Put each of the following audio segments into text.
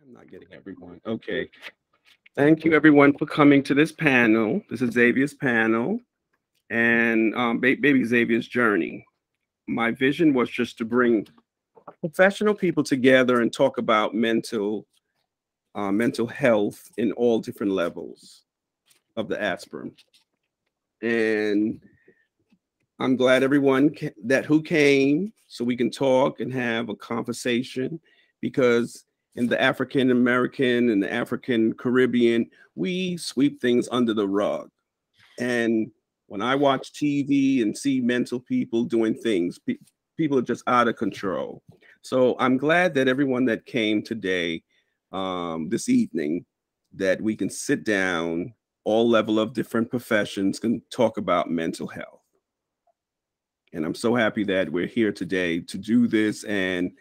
I'm not getting everyone. Okay. Thank you, everyone, for coming to this panel. This is Xavier's panel and baby Xavier's journey. My vision was just to bring professional people together and talk about mental health in all different levels of the aspirin. And I'm glad everyone who came so we can talk and have a conversation, because in the African American and the African Caribbean, we sweep things under the rug. And when I watch TV and see mental people doing things, people are just out of control. So I'm glad that everyone that came today, this evening, that we can sit down, all level of different professions, can talk about mental health. And I'm so happy that we're here today to do this. And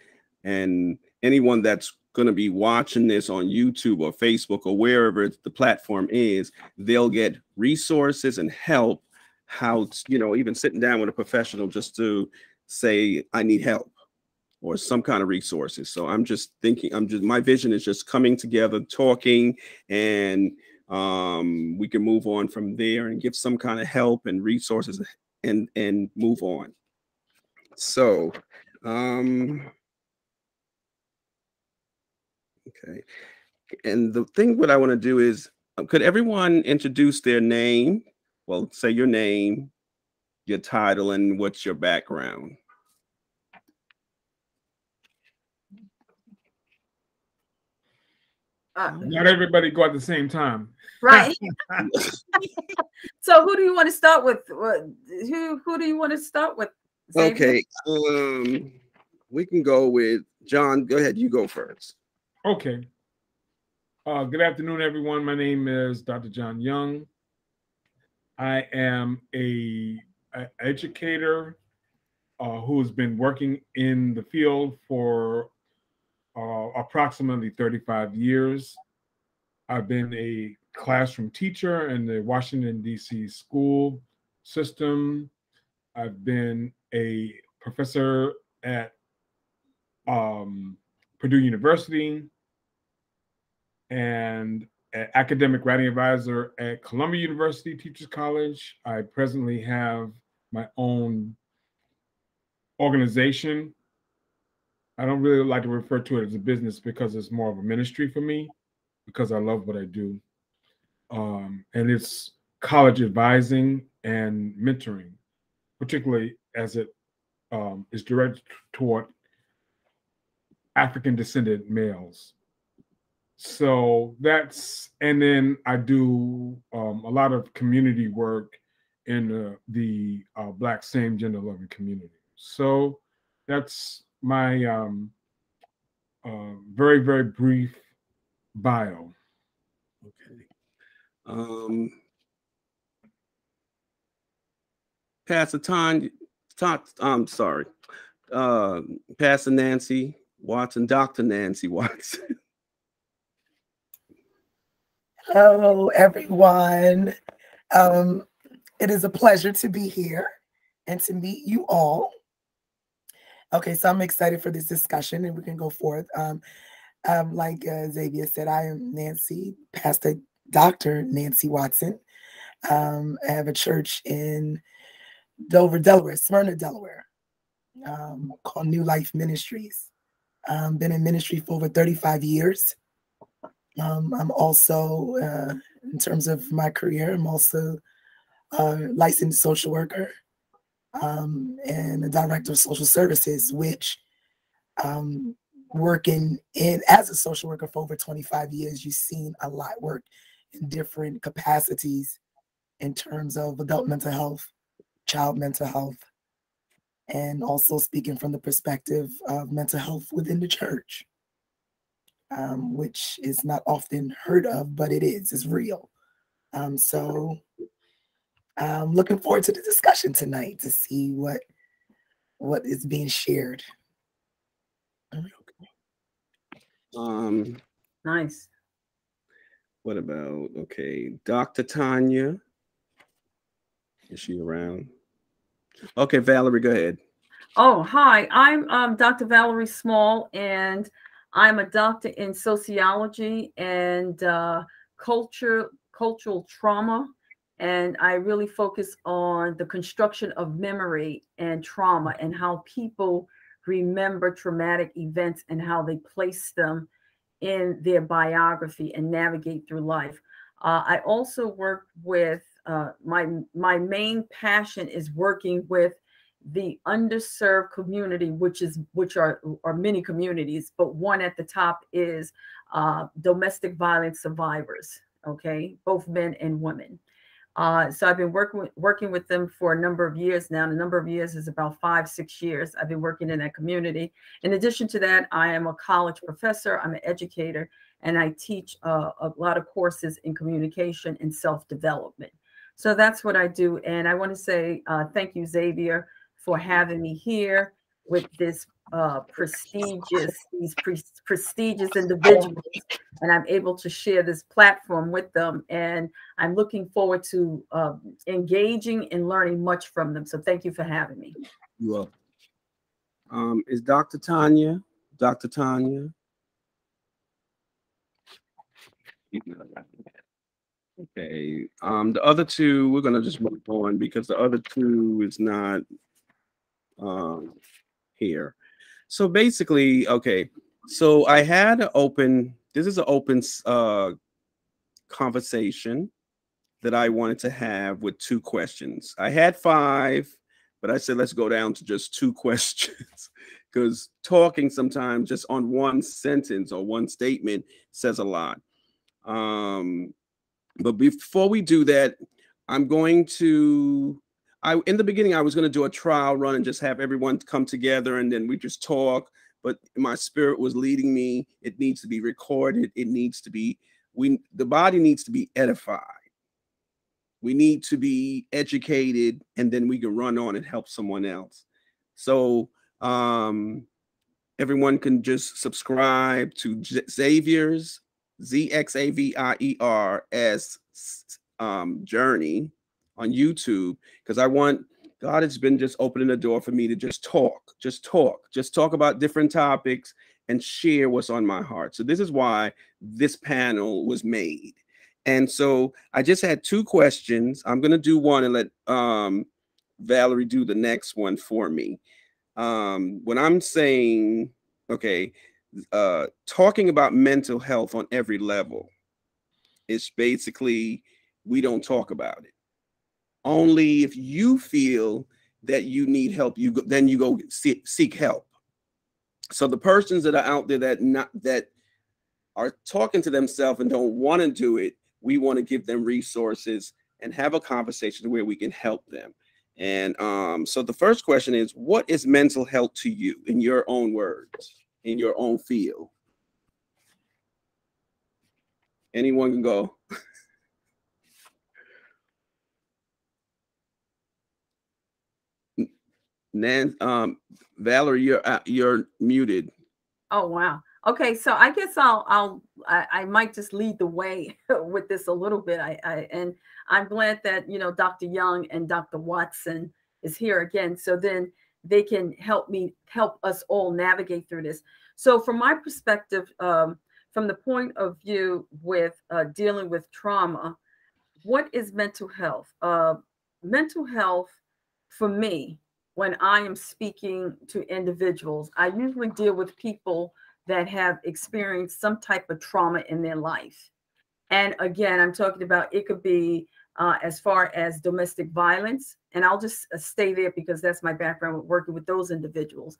anyone that's going to be watching this on YouTube or Facebook or wherever the platform is, they'll get resources and help how, even sitting down with a professional just to say, I need help, or some kind of resources. So I'm just thinking, my vision is just coming together, talking, and we can move on from there and give some kind of help and resources and move on. So, okay. And the thing what I want to do is, could everyone introduce their name? Well, say your name, your title, and what's your background. Not everybody go at the same time. Right. So who do you want to start with? Who do you want to start with? Xavier? Okay. We can go with John. Go ahead. You go first. Okay. Good afternoon, everyone. My name is Dr. John Young. I am an educator who has been working in the field for approximately 35 years. I've been a classroom teacher in the Washington, D.C. school system. I've been a professor at Purdue University and an academic writing advisor at Columbia University Teachers College. I presently have my own organization. I don't really like to refer to it as a business because it's more of a ministry for me, because I love what I do. And it's college advising and mentoring, particularly as it is directed toward African descendant males. So that's, and then I do a lot of community work in the Black same gender loving community. So that's my very, very brief bio. Okay. Pastor Pastor Nancy Watson, Dr. Nancy Watson. Hello, everyone. It is a pleasure to be here and to meet you all. Okay, so I'm excited for this discussion, and we can go forth. Like Xavier said, I am Nancy, Pastor Dr. Nancy Watson. I have a church in Dover, Delaware, Smyrna, Delaware, called New Life Ministries. Been in ministry for over 35 years. I'm also, in terms of my career, I'm also a licensed social worker and a director of social services, which working as a social worker for over 25 years, you've seen a lot work in different capacities in terms of adult mental health, child mental health, and also speaking from the perspective of mental health within the church, which is not often heard of, but it is, it's real. So I'm looking forward to the discussion tonight to see what is being shared. Nice. What about, okay, Dr. Tanya? Is she around? Okay, Valerie, go ahead. Oh, hi. I'm Dr. Valerie Small, and I'm a doctor in sociology and cultural trauma, and I really focus on the construction of memory and trauma and how people remember traumatic events and how they place them in their biography and navigate through life. I also work with my main passion is working with the underserved community, which are many communities, but one at the top is domestic violence survivors. Okay, both men and women. So I've been working with them for a number of years now. And the number of years is about 5-6 years. I've been working in that community. In addition to that, I am a college professor. I'm an educator, and I teach a lot of courses in communication and self-development. So that's what I do. And I want to say thank you, Zxavier, for having me here with this prestigious individuals, and I'm able to share this platform with them, and I'm looking forward to engaging and learning much from them. So thank you for having me. You're welcome. Is Dr. Tanya? Dr. Tanya? Okay. The other two, we're gonna just move on because the other two is not here. So basically, okay. So I had an open. This is an open conversation that I wanted to have with 2 questions. I had 5, but I said let's go down to just 2 questions because talking sometimes just on one sentence or one statement says a lot. But before we do that, I'm going to, in the beginning, I was going to do a trial run and just have everyone come together and then we just talk. But my spirit was leading me. It needs to be recorded. It needs to be, the body needs to be edified. We need to be educated, and then we can run on and help someone else. So everyone can just subscribe to Zxavier's Zxavier's journey on YouTube, because I want, God has been just opening the door for me to just talk about different topics and share what's on my heart. So this is why this panel was made. And so I just had 2 questions. I'm going to do one and let Valerie do the next one for me. When I'm saying, okay, talking about mental health on every level, it's basically, we don't talk about it. Only if you feel that you need help, then you go seek help. So the persons that are out there that are talking to themselves and don't want to do it, we want to give them resources and have a conversation where we can help them. And so the first question is, what is mental health to you in your own words, in your own field? Anyone can go. Valerie, you're muted. Oh, wow. Okay, so I guess I might just lead the way with this a little bit. And I'm glad that Dr. Young and Dr. Watson is here again, so then they can help us all navigate through this. So from my perspective, from the point of view with dealing with trauma, what is mental health? Mental health for me, when I am speaking to individuals, I usually deal with people that have experienced some type of trauma in their life. And again, I'm talking about, it could be as far as domestic violence, and I'll just stay there because that's my background with working with those individuals.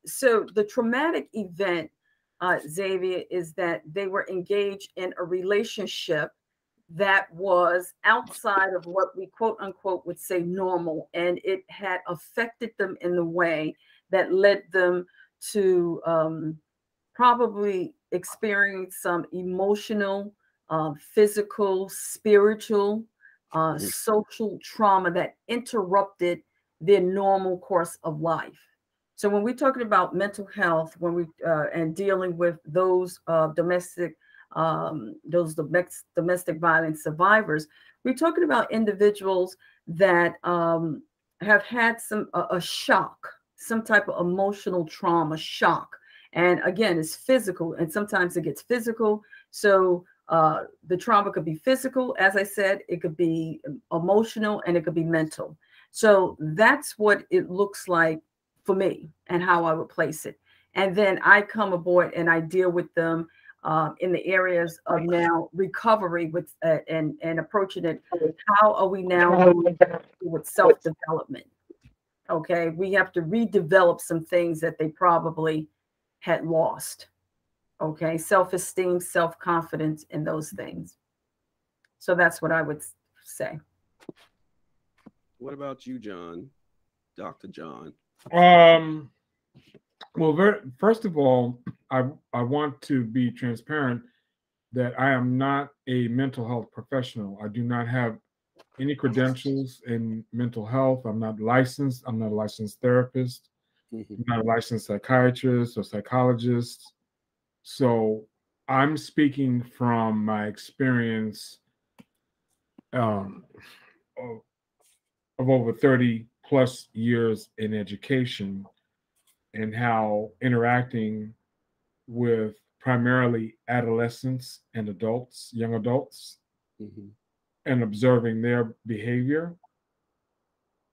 So the traumatic event, Xavier, is that they were engaged in a relationship that was outside of what we quote unquote would say normal, and it had affected them in the way that led them to probably experience some emotional, physical, spiritual, social trauma that interrupted their normal course of life. So when we're talking about mental health, when we and dealing with those domestic violence survivors, we're talking about individuals that have had a shock, some type of emotional trauma, shock. And again, it's physical, and sometimes it gets physical. So the trauma could be physical, as I said, it could be emotional, and it could be mental. So that's what it looks like for me and how I would place it. And then I come aboard and I deal with them in the areas of now recovery with and approaching it. How are we now with self-development? Okay, we have to redevelop some things that they probably had lost. Okay, self-esteem, self-confidence, and those things. So that's what I would say. What about you, John? Dr. John? Well, first of all, I want to be transparent that I am not a mental health professional. I do not have any credentials in mental health. I'm not licensed. I'm not a licensed therapist. I'm not a licensed psychiatrist or psychologist. So I'm speaking from my experience of over 30 plus years in education, and how interacting with primarily adolescents and adults, young adults, and observing their behavior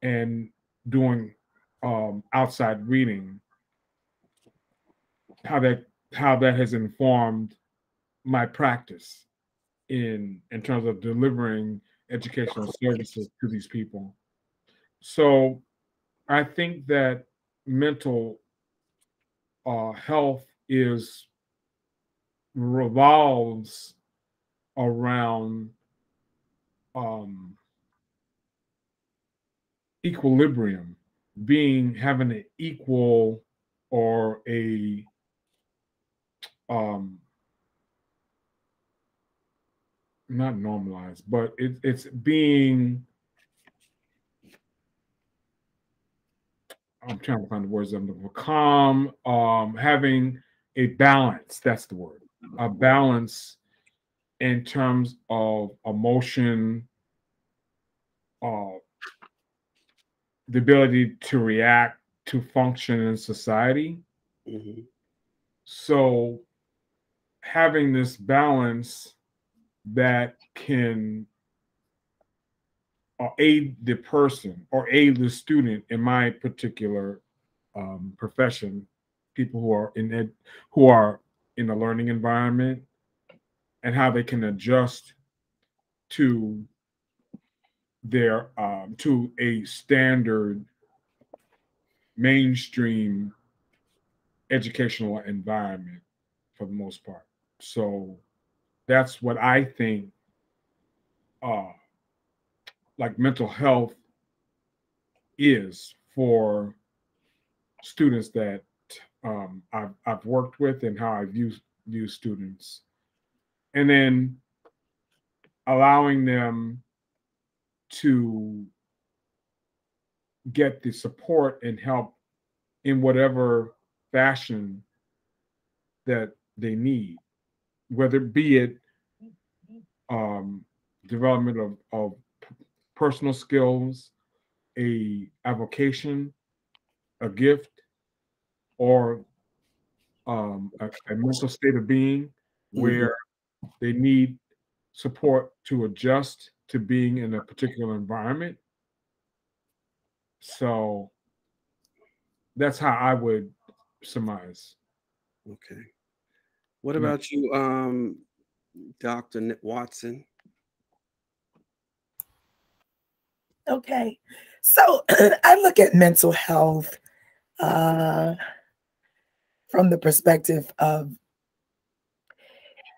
and doing outside reading, how that has informed my practice in terms of delivering educational services to these people. So I think that mental health revolves around equilibrium, having an equal or a not normalized, but it's being, I'm trying to find the words I'm looking for, calm, having a balance, that's the word, a balance in terms of emotion, the ability to react, to function in society. So having this balance that can aid the person or aid the student in my particular profession, people who are in a learning environment, and how they can adjust to their to a standard mainstream educational environment for the most part. So that's what I think like mental health is for students that I've worked with, and how I view students, and then allowing them to get the support and help in whatever fashion that they need, whether be it development of personal skills, a vocation, a gift, or a mental state of being where they need support to adjust to being in a particular environment. So that's how I would surmise. Okay. What about you, Dr. Watson? Okay. So I look at mental health from the perspective of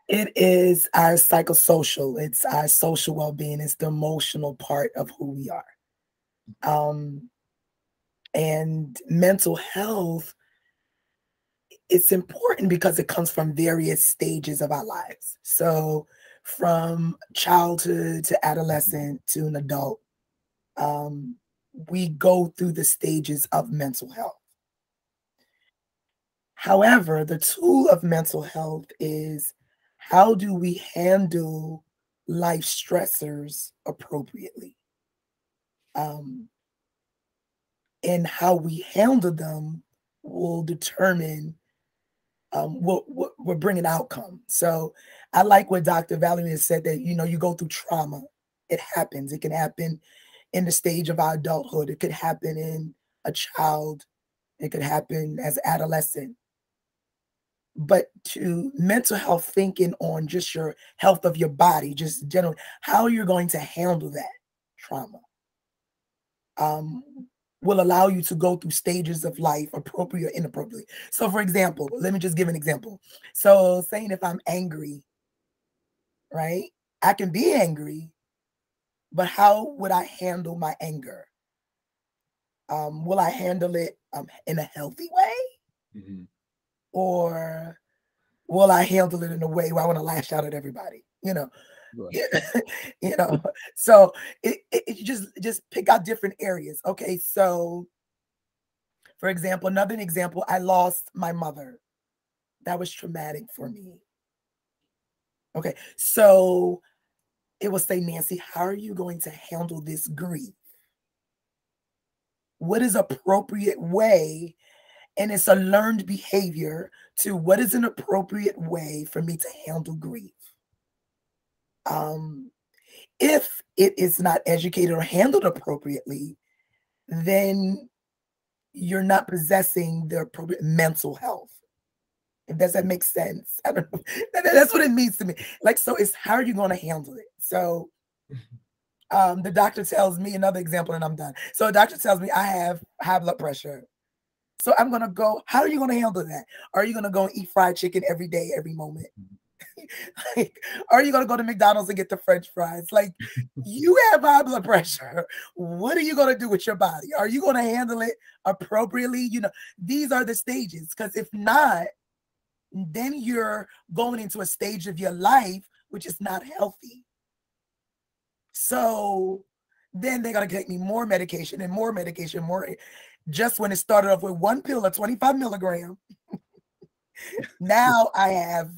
it is our psychosocial, it's our social well-being, it's the emotional part of who we are. And mental health, it's important because it comes from various stages of our lives. So from childhood to adolescent to an adult, we go through the stages of mental health. However, the tool of mental health is, how do we handle life stressors appropriately? And how we handle them will determine will bring an outcome. So I like what Dr. Valerie has said, that, you know, you go through trauma. It happens. It can happen in the stage of our adulthood. It could happen in a child. It could happen as adolescent. But to mental health, thinking on just your health of your body, just generally, how you're going to handle that trauma, will allow you to go through stages of life, appropriate or inappropriately. So for example, let me just give an example. So saying if I'm angry, right? I can be angry, but how would I handle my anger? Will I handle it in a healthy way? Mhm. Or will I handle it in a way where I want to lash out at everybody? You know, Right. you know. So you just pick out different areas. Okay, so for example, another example, I lost my mother. That was traumatic for me. Okay, so it will say, Nancy, how are you going to handle this grief? What is appropriate way? And it's a learned behavior to what is an appropriate way for me to handle grief. If it is not educated or handled appropriately, then you're not possessing the appropriate mental health. Does that make sense? I don't know. That's what it means to me. Like, so it's how are you going to handle it? So the doctor tells me, another example, and I'm done. So the doctor tells me I have high blood pressure. So I'm going to go, how are you going to handle that? Are you going to go and eat fried chicken every day, every moment? Like, are you going to go to McDonald's and get the French fries? Like, you have high blood pressure. What are you going to do with your body? Are you going to handle it appropriately? You know, these are the stages, because if not, then you're going into a stage of your life which is not healthy. So then they're going to take me more medication and more medication, more. Just when it started off with one pill of 25 milligrams, now I have,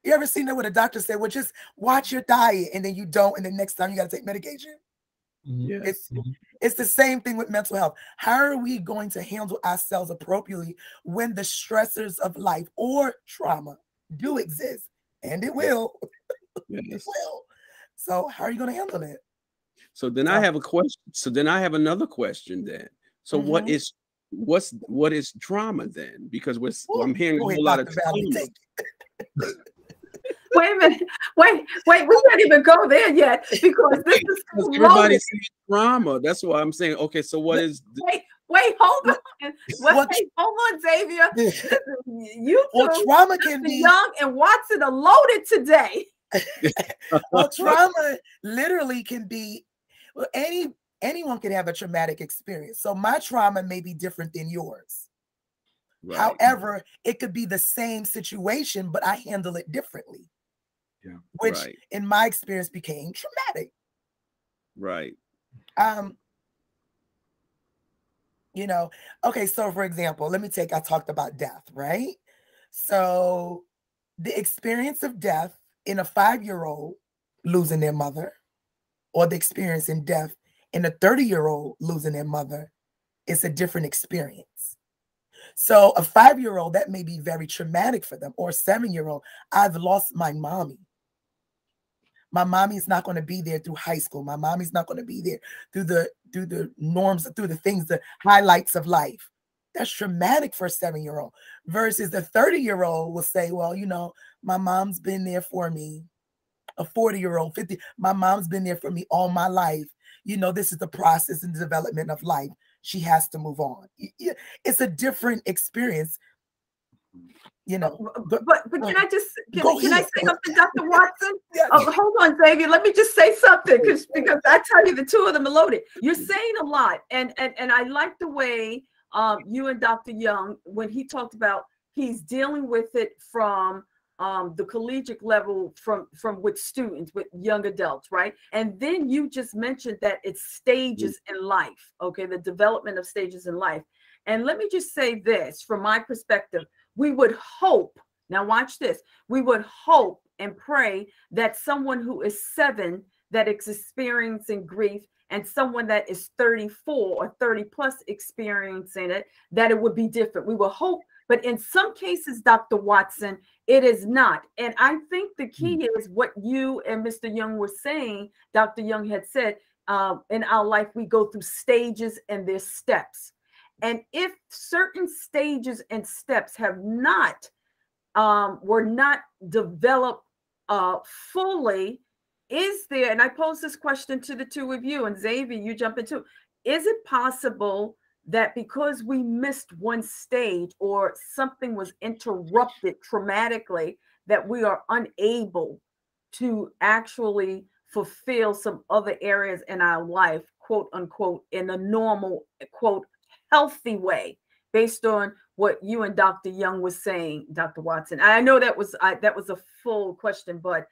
you ever seen that where the doctor said, well, just watch your diet, and then you don't, and the next time you got to take medication? Yes. It's the same thing with mental health. How are we going to handle ourselves appropriately when the stressors of life or trauma do exist? And it will. Yes. It will. So how are you going to handle it? So then I have a question. So then I have another question then. So what is trauma then? Because I'm hearing a whole lot of trauma. Wait a minute. Wait. We can't even go there yet, because this is everybody's saying trauma. That's why I'm saying, okay, so what is wait, hold on. Hold on, Xavier. You two, trauma can be Young and Watson are loaded today. Well, trauma literally can be, well, anyone can have a traumatic experience. So my trauma may be different than yours. Right. However, it could be the same situation, but I handle it differently. Yeah. Which in my experience became traumatic. Right. You know, okay, so for example, I talked about death, right? So the experience of death in a 5-year-old losing their mother, or the experience in death in a 30-year-old losing their mother, is a different experience. So a 5-year-old, that may be very traumatic for them, or a 7-year-old, I've lost my mommy. My mommy's not going to be there through high school. My mommy's not going to be there through the norms, through the things, the highlights of life. That's traumatic for a 7-year-old. Versus the 30-year-old will say, well, you know, my mom's been there for me. A 40-year-old, 50, my mom's been there for me all my life. You know, this is the process and development of life. She has to move on. It's a different experience. You know, but can I say something, Dr. Watson? Oh, hold on, Xavier. Let me just say something, because I tell you, the two of them are loaded. You're saying a lot, and I like the way you and Dr. Young, when he talked about he's dealing with it from the collegiate level, from with students, with young adults, right? And then you just mentioned that it's stages in life, okay, the development of stages in life. And let me just say this, from my perspective, we would hope, now watch this, we would hope and pray that someone who is 7 that is experiencing grief, and someone that is 34 or 30 plus experiencing it, that it would be different. We will hope But in some cases, Dr. Watson, it is not. And I think the key is what you and Mr. Young were saying. Dr. Young had said, in our life, we go through stages and there's steps. And if certain stages and steps have not, were not developed fully, is there, and I pose this question to the two of you, and Xavier, you jump into, is it possible that because we missed one stage or something was interrupted traumatically, that we are unable to actually fulfill some other areas in our life, quote unquote, in a normal, quote, healthy way, based on what you and Dr. Young was saying, Dr. Watson? I know that was a full question, but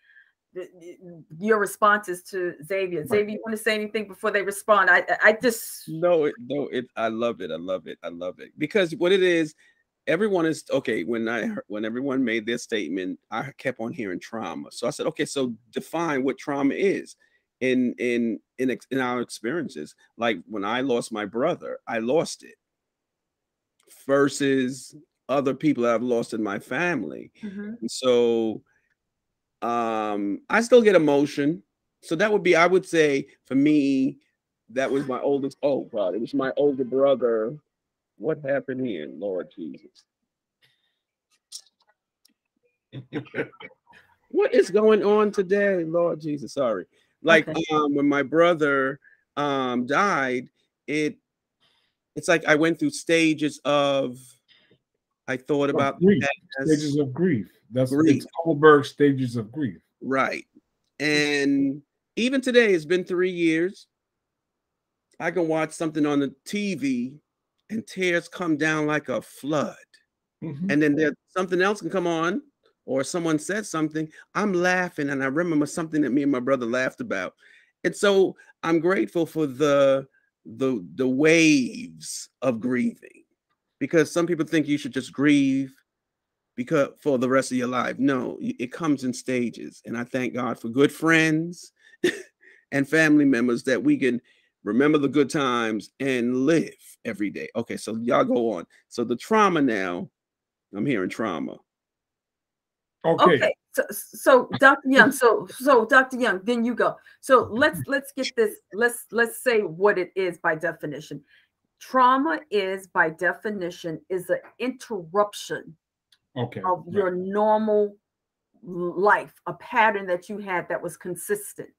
your responses to Xavier. Right. Xavier, you want to say anything before they respond? I just no, I love it. I love it. I love it, because what it is, everyone is okay. When everyone made their statement, I kept on hearing trauma. So I said, okay, so define what trauma is in our experiences. Like when I lost my brother, I lost it, versus other people that I've lost in my family. And so I still get emotion. So that would be, I would say, for me, that was my oldest. Oh God, it was my older brother. What happened here, Lord Jesus? What is going on today, Lord Jesus? Sorry. Like when my brother died, it's like I went through stages of, I thought about grief. Stages of grief. That's grief. It's Kohlberg stages of grief. Right. And even today, it's been 3 years. I can watch something on the TV and tears come down like a flood. And then something else can come on, or someone said something. I'm laughing, and I remember something that me and my brother laughed about. And so I'm grateful for the waves of grieving, because some people think you should just grieve because for the rest of your life. No, it comes in stages. And I thank God for good friends and family members that we can remember the good times and live every day. Okay, so y'all go on. So the trauma now, I'm hearing trauma. Okay. So Dr. Young, so Dr. Young, then you go. So let's get this, let's say what it is by definition. Trauma is, by definition, is an interruption of your normal life, a pattern that you had that was consistent,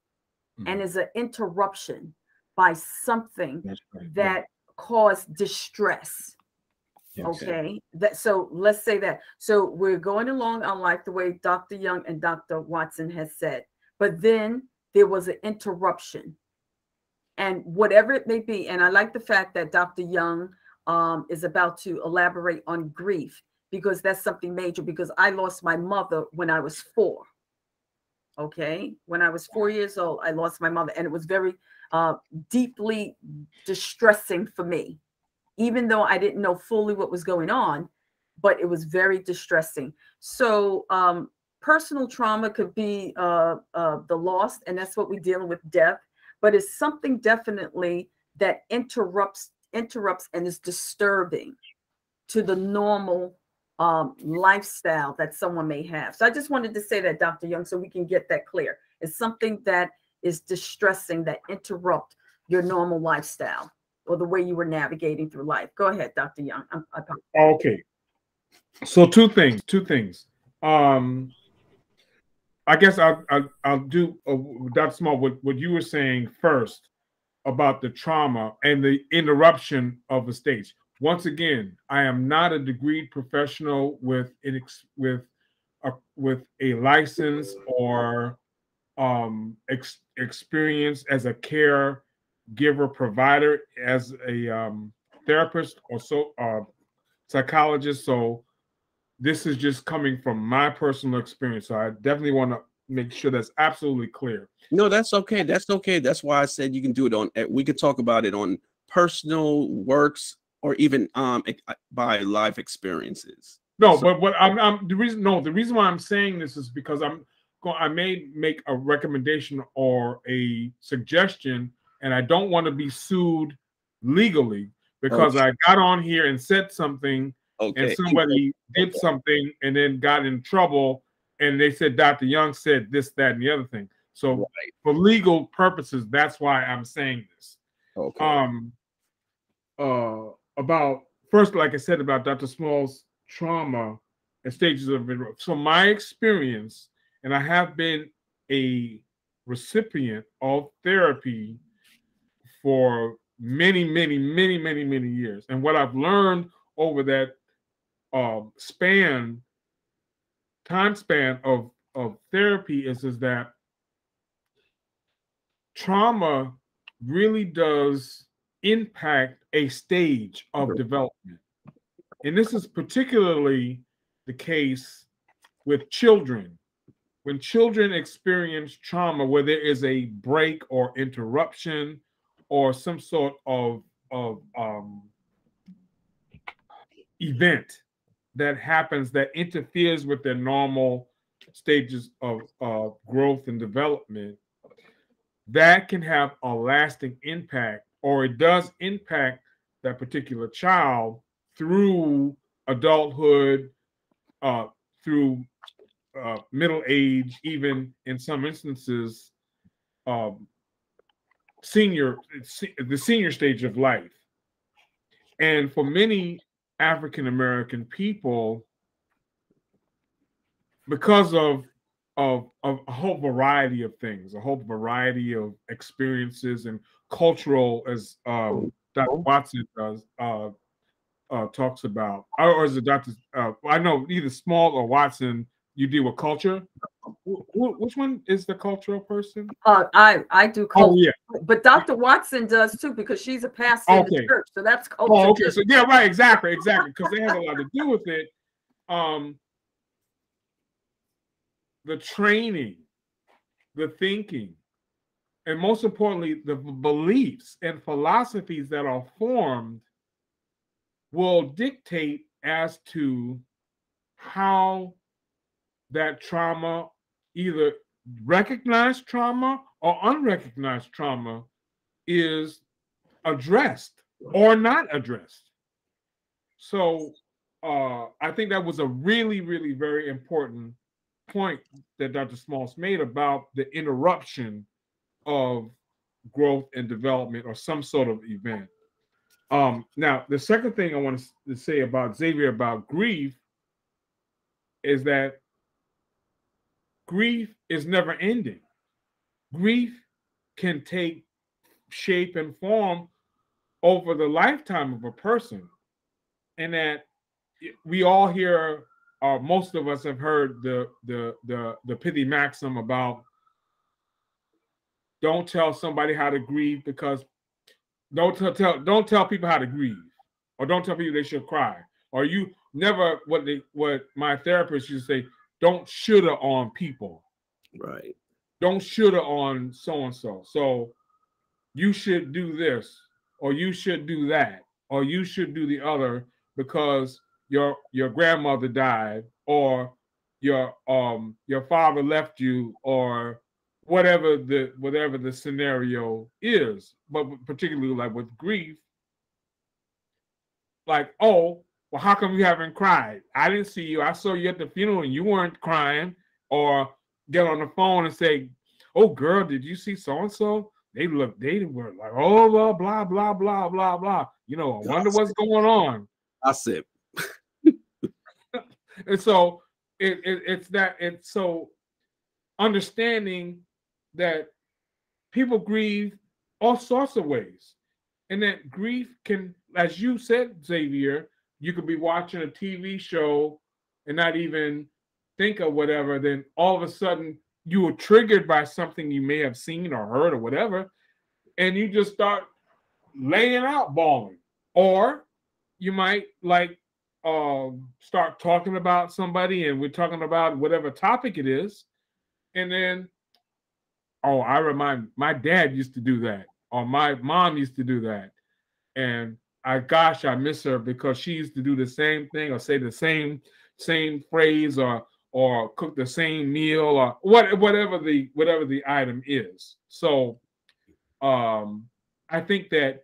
and is an interruption by something that caused distress. Okay. So let's say that. So we're going along our life the way Dr. Young and Dr. Watson has said, but then there was an interruption, and whatever it may be. And I like the fact that Dr. Young is about to elaborate on grief, because that's something major, because I lost my mother when I was 4. Okay. When I was 4 years old, I lost my mother, and it was very deeply distressing for me, even though I didn't know fully what was going on, but it was very distressing. So personal trauma could be the loss, and that's what we're dealing with, death, but it's something definitely that interrupts and is disturbing to the normal lifestyle that someone may have. So I just wanted to say that, Dr. Young, so we can get that clear. It's something that is distressing, that interrupt your normal lifestyle or the way you were navigating through life. Go ahead, Dr. Young. Okay. So two things. I guess I'll do, Dr. Small, what you were saying first about the trauma and the interruption of the stage. Once again, I am not a degreed professional with a license or experience as a caregiver provider, as a therapist or psychologist. So this is just coming from my personal experience. So I definitely want to make sure that's absolutely clear. No, that's okay. That's okay. That's why I said you can do it on, we could talk about it on personal works, or even by life experiences. No, so, but the reason why I'm saying this is because I may make a recommendation or a suggestion, and I don't want to be sued legally because I got on here and said something and somebody did something and then got in trouble, and they said Dr. Young said this, that, and the other thing. So for legal purposes, that's why I'm saying this. About first, like I said, about Dr. Small's trauma and stages of it. So my experience, and I have been a recipient of therapy for many years. And what I've learned over that time span of therapy is that trauma really does impact a stage of development. And this is particularly the case with children. When children experience trauma where there is a break or interruption or some sort of event that happens that interferes with their normal stages of growth and development, that can have a lasting impact, or it does impact that particular child through adulthood, through middle age, even in some instances, the senior stage of life. And for many African American people, because of a whole variety of things, a whole variety of experiences and cultural, as Dr. Watson does, talks about, or is it Dr. I know either Small or Watson, you deal with culture. Which one is the cultural person? I do culture. Oh, yeah. But Dr. Watson does too, because she's a pastor in the church. So that's culture. Oh, okay. So yeah, right, exactly. Because they have a lot to do with it. The training, the thinking, and most importantly, the beliefs and philosophies that are formed will dictate as to how that trauma, either recognized trauma or unrecognized trauma, is addressed or not addressed. So I think that was a really very important point that Dr. Smalls made about the interruption of growth and development or some sort of event. Now, the second thing I want to say about Zxavier about grief is that grief is never ending. Grief can take shape and form over the lifetime of a person, and that we all hear, or most of us have heard the pithy maxim about don't tell somebody how to grieve, because don't tell people how to grieve, or don't tell people they should cry, or you never, what my therapist used to say, don't shoulda on people. Right. Don't shoulda on so-and-so. So you should do this, or you should do that, or you should do the other because your grandmother died, or your father left you, or whatever the scenario is. But particularly like with grief, like, oh, well, how come you haven't cried? I didn't see you. I saw you at the funeral and you weren't crying. Or get on the phone and say, oh, girl, did you see so-and-so? They were like, oh, well, blah, blah, blah, blah, blah. You know, I wonder what's going on. Gossip. And so it's so understanding that people grieve all sorts of ways. And that grief can, as you said, Zxavier, you could be watching a TV show and not even think of whatever. Then all of a sudden you were triggered by something you may have seen or heard or whatever, and you just start laying out bawling. Or you might start talking about somebody, and we're talking about whatever topic it is, and then, oh, I remind, my dad used to do that, or my mom used to do that, and I miss her because she used to do the same thing, or say the same phrase, or cook the same meal, or whatever the item is. So I think that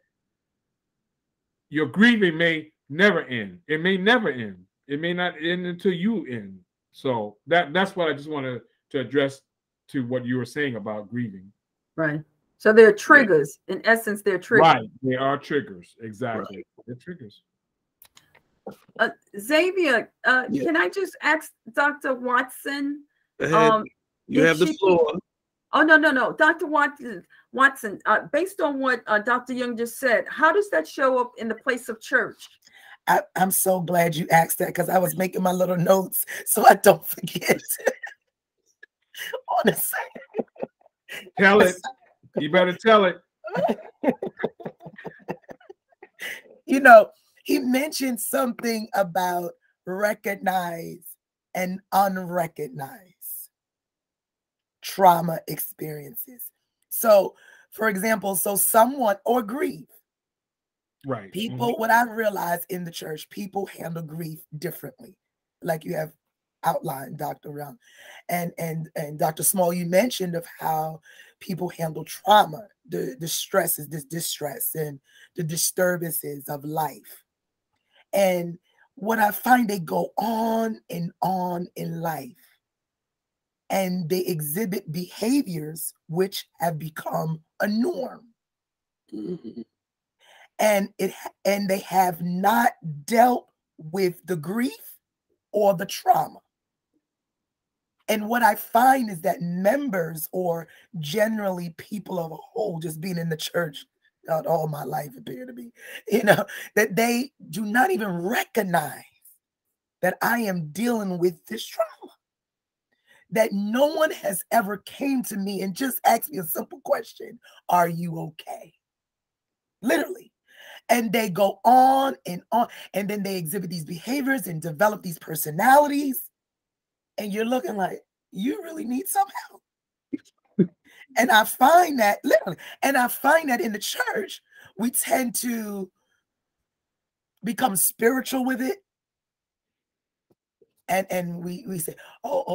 your grieving may never end. It may never end. It may not end until you end. So that's what I just wanted to address to what you were saying about grieving. Right. So they're triggers. In essence, they're triggers. Right. They are triggers. Exactly. Right. They're triggers. Xavier, can I just ask Dr. Watson? You have the floor. Oh, no. Dr. Watson, based on what Dr. Young just said, how does that show up in the place of church? I'm so glad you asked that, because I was making my little notes so I don't forget. Honestly. Tell it. You better tell it. You know, he mentioned something about recognize and unrecognize trauma experiences. So, for example, someone or grief. Right. People, what I realized in the church, people handle grief differently. Like you have outlined, Dr. Young. And Dr. Small, you mentioned of how people handle trauma, the stresses, this distress and the disturbances of life. And what I find, they go on and on in life, and they exhibit behaviors which have become a norm. Mm-hmm. And they have not dealt with the grief or the trauma. And what I find is that members, or generally people of a whole, just being in the church all my life appear to be, that they do not even recognize that I am dealing with this trauma. That no one has ever came to me and just asked me a simple question: are you okay? Literally. And they go on, and then they exhibit these behaviors and develop these personalities. And you're looking like, you really need some help. And I find that literally, and I find that in the church, we tend to become spiritual with it. And we say,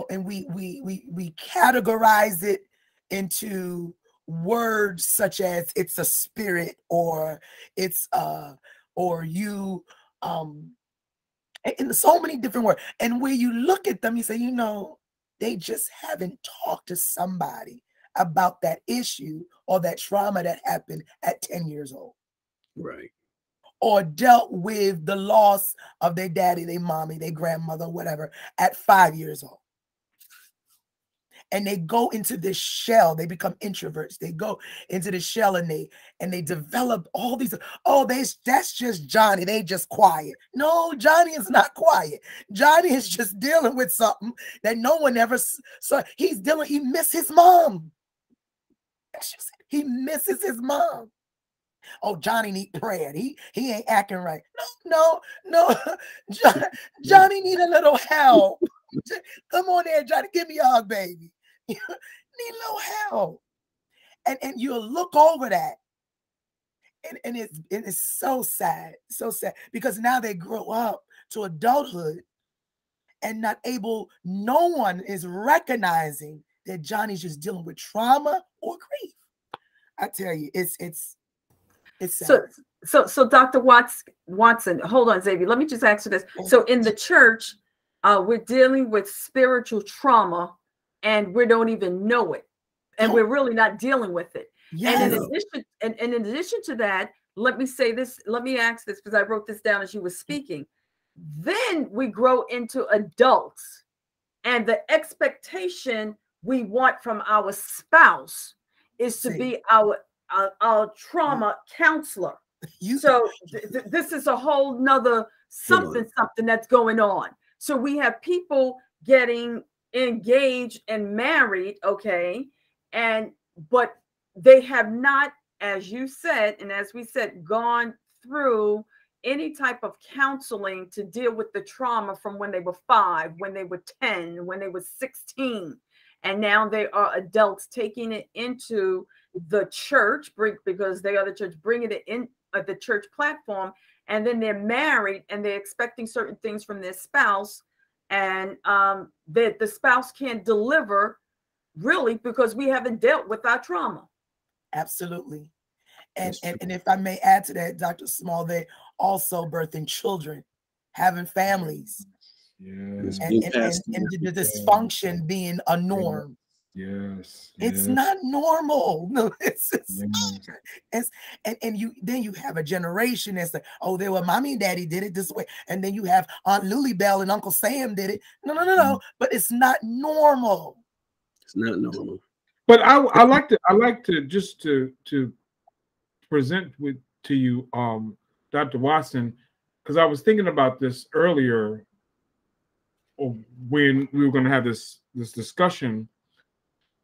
and we categorize it into words such as it's a spirit, or it's or you in so many different words. And where you look at them, you say, they just haven't talked to somebody about that issue or that trauma that happened at 10 years old. Right. Or dealt with the loss of their daddy, their mommy, their grandmother, whatever, at 5 years old. And they go into this shell. They become introverts. They go into the shell, and they develop all these. That's just Johnny. They just quiet. No, Johnny is not quiet. Johnny is just dealing with something that no one ever saw. He misses his mom. He misses his mom. Oh, Johnny need prayer. He ain't acting right. No. Johnny need a little help. Come on there, Johnny. Give me a hug, baby. You need a little help. And you'll look over that. And it's so sad. So sad. Because now they grow up to adulthood and no one is recognizing that Johnny's just dealing with trauma or grief. I tell you, it's sad. So Dr. Watson, hold on, Xavier. Let me just ask you this. So in the church, we're dealing with spiritual trauma, and we don't even know it, and we're really not dealing with it. Yes. And in addition to that, let me say this. Let me ask this, because I wrote this down as you were speaking. Then we grow into adults, and the expectation we want from our spouse is to be our trauma counselor. So this is a whole nother something that's going on. So we have people getting engaged and married, okay, but they have not, as you said, and as we said, gone through any type of counseling to deal with the trauma from when they were 5, when they were 10, when they were 16. And now they are adults taking it into the church, because they are the church, bringing it in the church platform, and then they're married and they're expecting certain things from their spouse, and the spouse can't deliver, really, because we haven't dealt with our trauma. Absolutely. And if I may add to that, Dr. Small, they also birthing children, having families, Yes. and the dysfunction being a norm. Yes. It's not normal. No, it's Yes. and you have a generation that's like, oh, they were mommy and daddy did it this way, and then you have Aunt Lily Bell and Uncle Sam did it. No. But it's not normal. It's not normal. But I like to just to present to you, Dr. Watson, because I was thinking about this earlier when we were going to have this discussion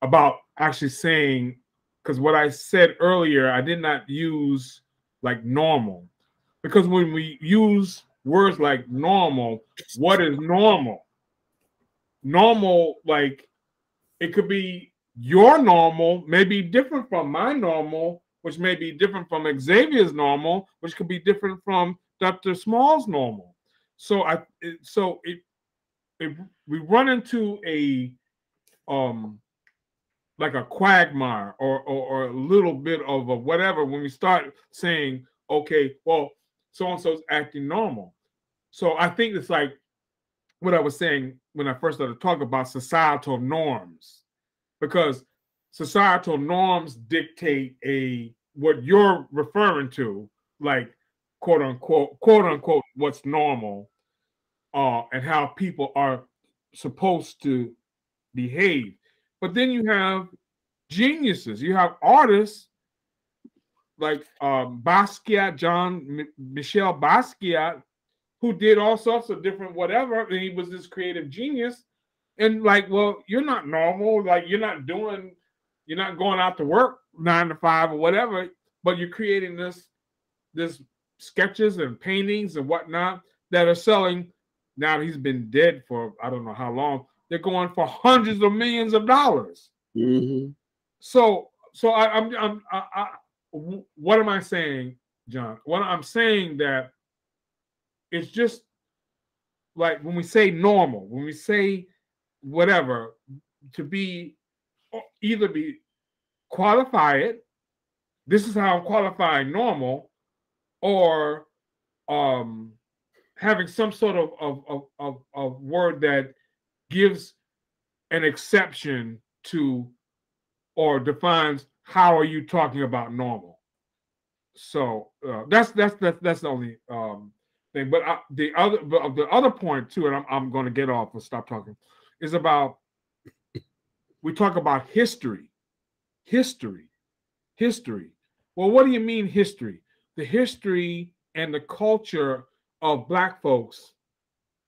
about actually saying, because what I said earlier, I did not use like normal, because when we use words like normal, what is normal? Normal, like it could be your normal, may be different from my normal, which may be different from Xavier's normal, which could be different from Dr. Small's normal. So we run into a like a quagmire or a little bit of a whatever when we start saying, okay, well, so-and-so's acting normal. So I think it's like what I was saying when I first started talking about societal norms, because societal norms dictate what you're referring to, like quote unquote, what's normal, and how people are supposed to behave. But then you have geniuses, you have artists like Basquiat, Michel Basquiat, who did all sorts of different whatever, and he was this creative genius. And like, well, you're not normal, like you're not going out to work 9 to 5 or whatever, but you're creating this sketches and paintings and whatnot that are selling. Now he's been dead for I don't know how long. They're going for hundreds of millions of dollars. Mm-hmm. So what am I saying, John? What I'm saying that it's just like when we say normal, when we say whatever, to be either be qualify it. This is how I'm qualifying normal, or having some sort of word that gives an exception to or defines how are you talking about normal. So that's the only thing. But the other point too, and I'm going to get off and stop talking, is about we talk about history. Well, what do you mean history? The history and the culture of Black folks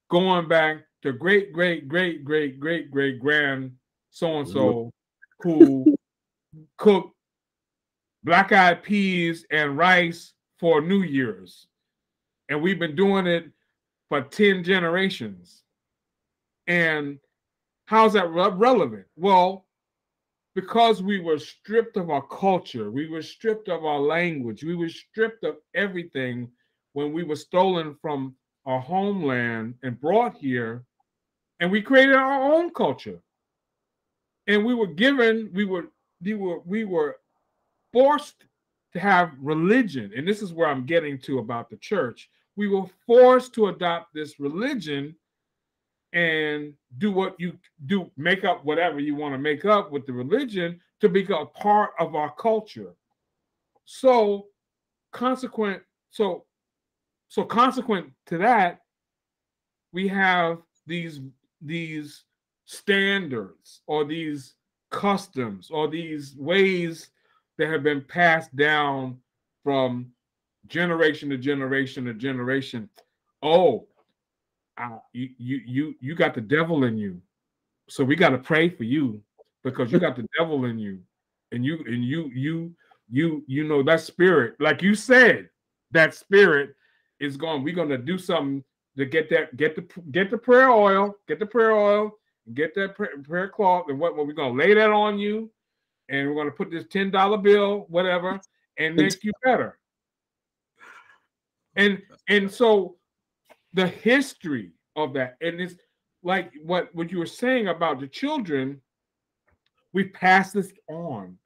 going back to great grand so-and-so who cooked black-eyed peas and rice for New Year's. And we've been doing it for 10 generations. And how's that relevant? Well, because we were stripped of our culture, we were stripped of our language, we were stripped of everything when we were stolen from our homeland and brought here, and we created our own culture. And we were given, we were forced to have religion. And this is where I'm getting to about the church. We were forced to adopt this religion and do what you do, make up whatever you want to make up with the religion to become a part of our culture. So consequent to that, we have these standards or these customs or these ways that have been passed down from generation to generation to generation. Oh, you got the devil in you, so we got to pray for you because you got the devil in you, and you know that spirit, like you said, that spirit is going. We're going to do something to get the prayer oil, get that prayer cloth, and what we're going to lay that on you, and we're going to put this $10 bill, whatever, and make you better. And so the history of that, and it's like what you were saying about the children, we pass this on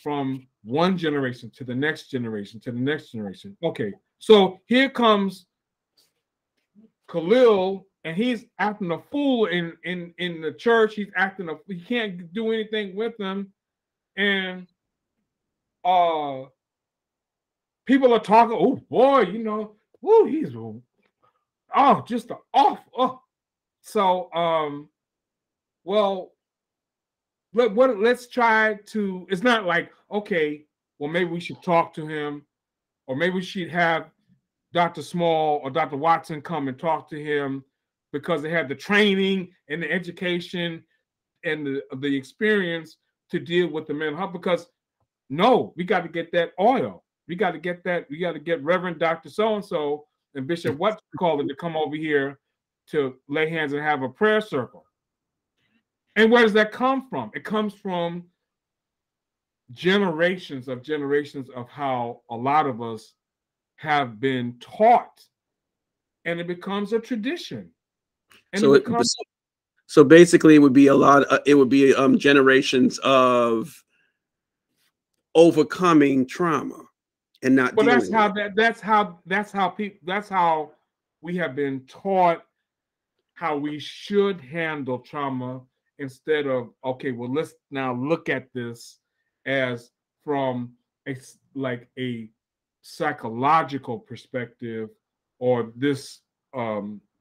from one generation to the next generation to the next generation. Okay, so here comes Khalil, and he's acting a fool in the church. He can't do anything with them, and people are talking. Oh boy, he's just off. Oh, so well, let's try to. It's not like, okay, well, maybe we should talk to him, or maybe we should have Dr. Small or Dr. Watson come and talk to him, because they have the training and the education and the experience to deal with the mental health. Because no, we got to get that oil. We got to get that. We got to get Reverend Dr. So-and-so and Bishop whatchamacallit to come over here to lay hands and have a prayer circle. And where does that come from? It comes from generations of how a lot of us have been taught, and it becomes a tradition. And so basically, it would be generations of overcoming trauma and not. Well, that's how we have been taught how we should handle trauma, instead of, okay, well, let's now look at this as from a psychological perspective, or this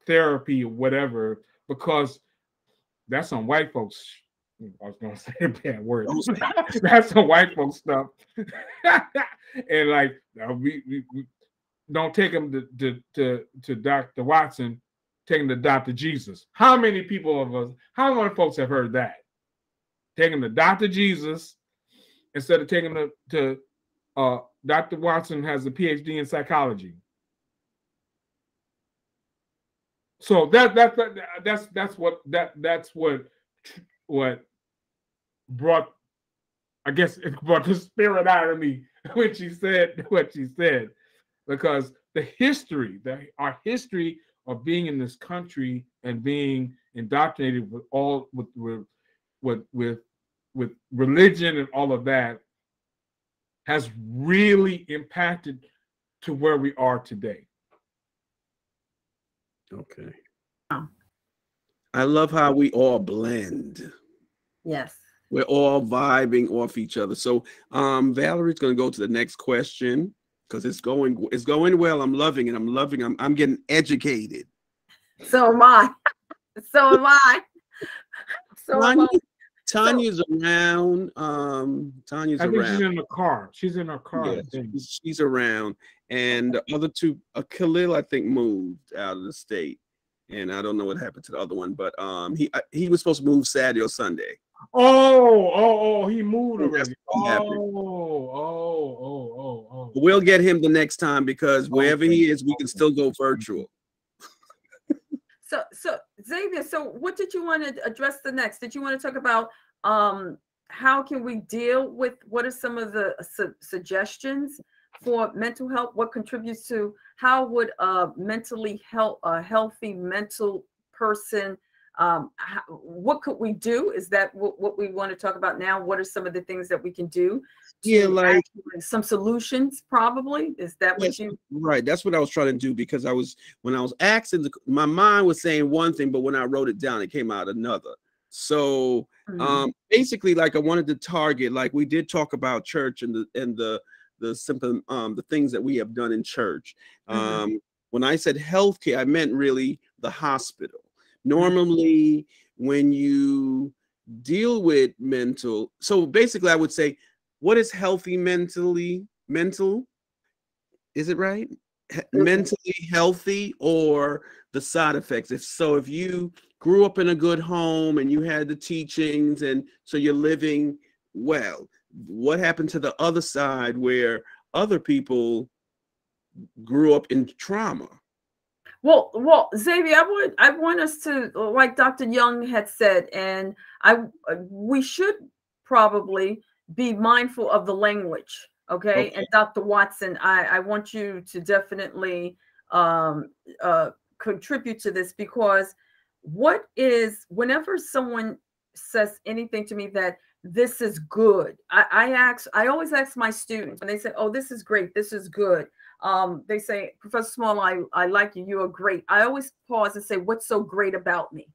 therapy or whatever, because that's some white folks. I was gonna say a bad word. That's some white folks stuff. And like, we don't take him to Dr. Watson, take him to Dr. Jesus. How many folks have heard that? Take him to Dr. Jesus instead of taking him to Dr. Watson has a PhD in psychology. So that's what brought, I guess it brought the spirit out of me when she said what she said, because our history of being in this country and being indoctrinated with religion and all of that has really impacted to where we are today. Okay. I love how we all blend. Yes. We're all vibing off each other. So Valerie's going to go to the next question, because it's going well. I'm loving it. I'm getting educated. So am I. So am I. Tanya's around. Tanya's I think around. she's in the car. She's in her car. Yeah, she's around. And the other two, Khalil, I think, moved out of the state. And I don't know what happened to the other one, but he was supposed to move Saturday or Sunday. Oh, he moved already. We'll get him the next time, because wherever he is, we can still go virtual. So Xavier, so what did you want to address the next? Did you want to talk about how can we deal with, what are some of the suggestions for mental health? What contributes to, how would a healthy mental person, what could we do? Is that what we want to talk about now? What are some of the things that we can do? Yeah, like some solutions, probably. Is that what you? Right. That's what I was trying to do, because when I was asking, my mind was saying one thing, but when I wrote it down, it came out another. So basically, like, I wanted to target, like we did talk about church and the simple the things that we have done in church. When I said healthcare, I meant really the hospital. Normally, when you deal with mental, so basically I would say, what is healthy mental? Is it right? Mentally healthy, or the side effects? If you grew up in a good home and you had the teachings, and so you're living well, what happened to the other side where other people grew up in trauma? Well, Xavier, I want us to, like Dr. Young had said, and we should probably be mindful of the language. Okay. And Dr. Watson, I want you to definitely contribute to this, because whenever someone says anything to me that this is good. I always ask my students when they say, oh, this is great, this is good. They say, Professor Small, I like you, you are great. I always pause and say, what's so great about me?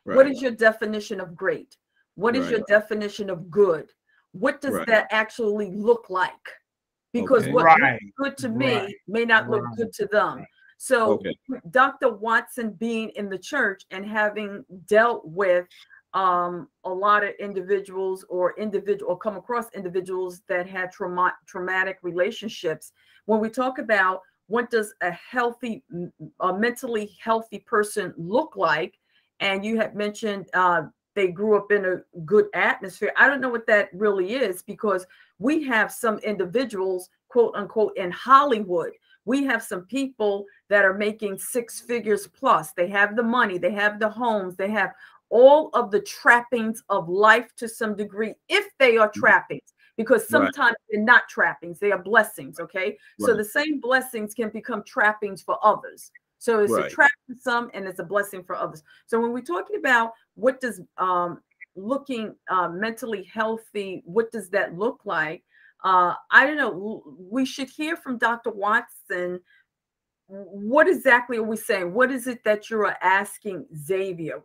Right. What is your definition of great? What is your definition of good? What does that actually look like? Because what looks good to me may not look good to them. So Dr. Watson being in the church and having dealt with a lot of individuals or come across individuals that had traumatic relationships. When we talk about what does a mentally healthy person look like, and you had mentioned they grew up in a good atmosphere. I don't know what that really is, because we have some individuals, quote unquote, in Hollywood. We have some people that are making 6 figures plus. They have the money, they have the homes, they have all of the trappings of life to some degree, if they are trappings, because sometimes they're not trappings, they are blessings. Okay. So the same blessings can become trappings for others. So it's a trap for some and it's a blessing for others. So when we're talking about what does looking mentally healthy, what does that look like? I don't know. We should hear from Dr. Watson. What exactly are we saying? What is it that you're asking Zxavier?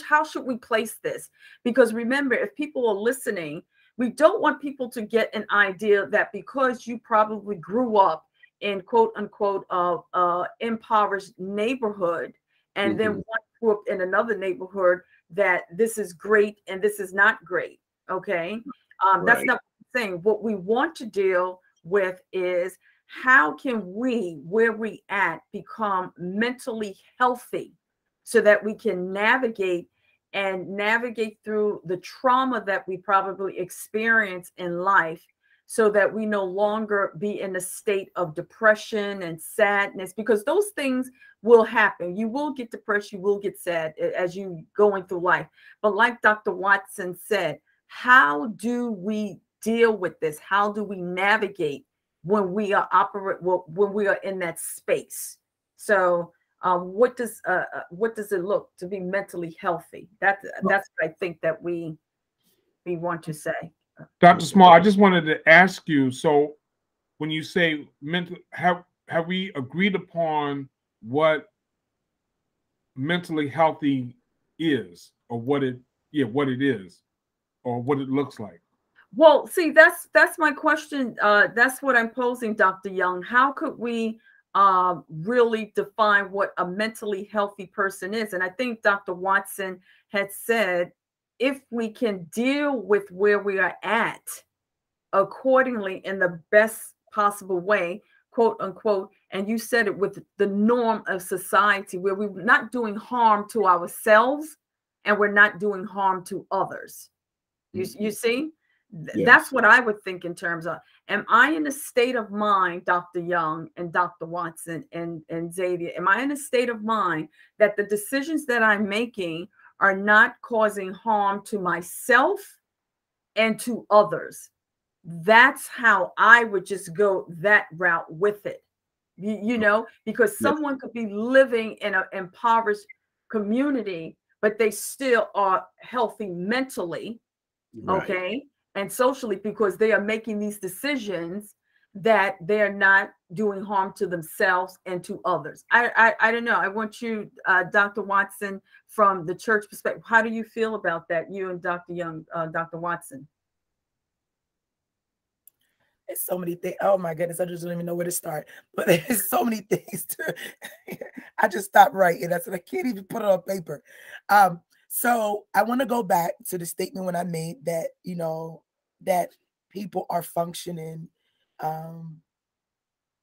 How should we place this? Because remember, if people are listening, we don't want people to get an idea that because you probably grew up in quote unquote impoverished neighborhood, and then one grew up in another neighborhood, that this is great and this is not great. Okay. That's not what I'm saying. What we want to deal with is how can we, where we at, become mentally healthy so that we can navigate through the trauma that we probably experience in life, so that we no longer be in a state of depression and sadness, because those things will happen. You will get depressed, you will get sad as you going through life. But like Dr. Watson said, how do we deal with this? How do we navigate when we are when we are in that space? So what does it look to be mentally healthy? That's what I think that we want to say. Dr. Small, I just wanted to ask you, so when you say mental, have we agreed upon what mentally healthy is, or what it is, or what it looks like? Well, see, that's my question. That's what I'm posing, Dr. Young. How could we really define what a mentally healthy person is? And I think Dr. Watson had said, if we can deal with where we are at accordingly in the best possible way, quote unquote, and you said it, with the norm of society, where we're not doing harm to ourselves and we're not doing harm to others. You see? Yes. That's what I would think in terms of, am I in a state of mind, Dr. Young and Dr. Watson and Zxavier, am I in a state of mind that the decisions that I'm making are not causing harm to myself and to others? That's how I would just go that route with it. You know, because someone could be living in an impoverished community, but they still are healthy mentally, okay, and socially, because they are making these decisions that they're not doing harm to themselves and to others. I don't know. I want you, Dr. Watson, from the church perspective, how do you feel about that? You and Dr. Young, Dr. Watson. There's so many things. Oh my goodness, I just don't even know where to start. But there's so many things I just stopped writing. I said I can't even put it on paper. So I want to go back to the statement when I made that, you know, that people are functioning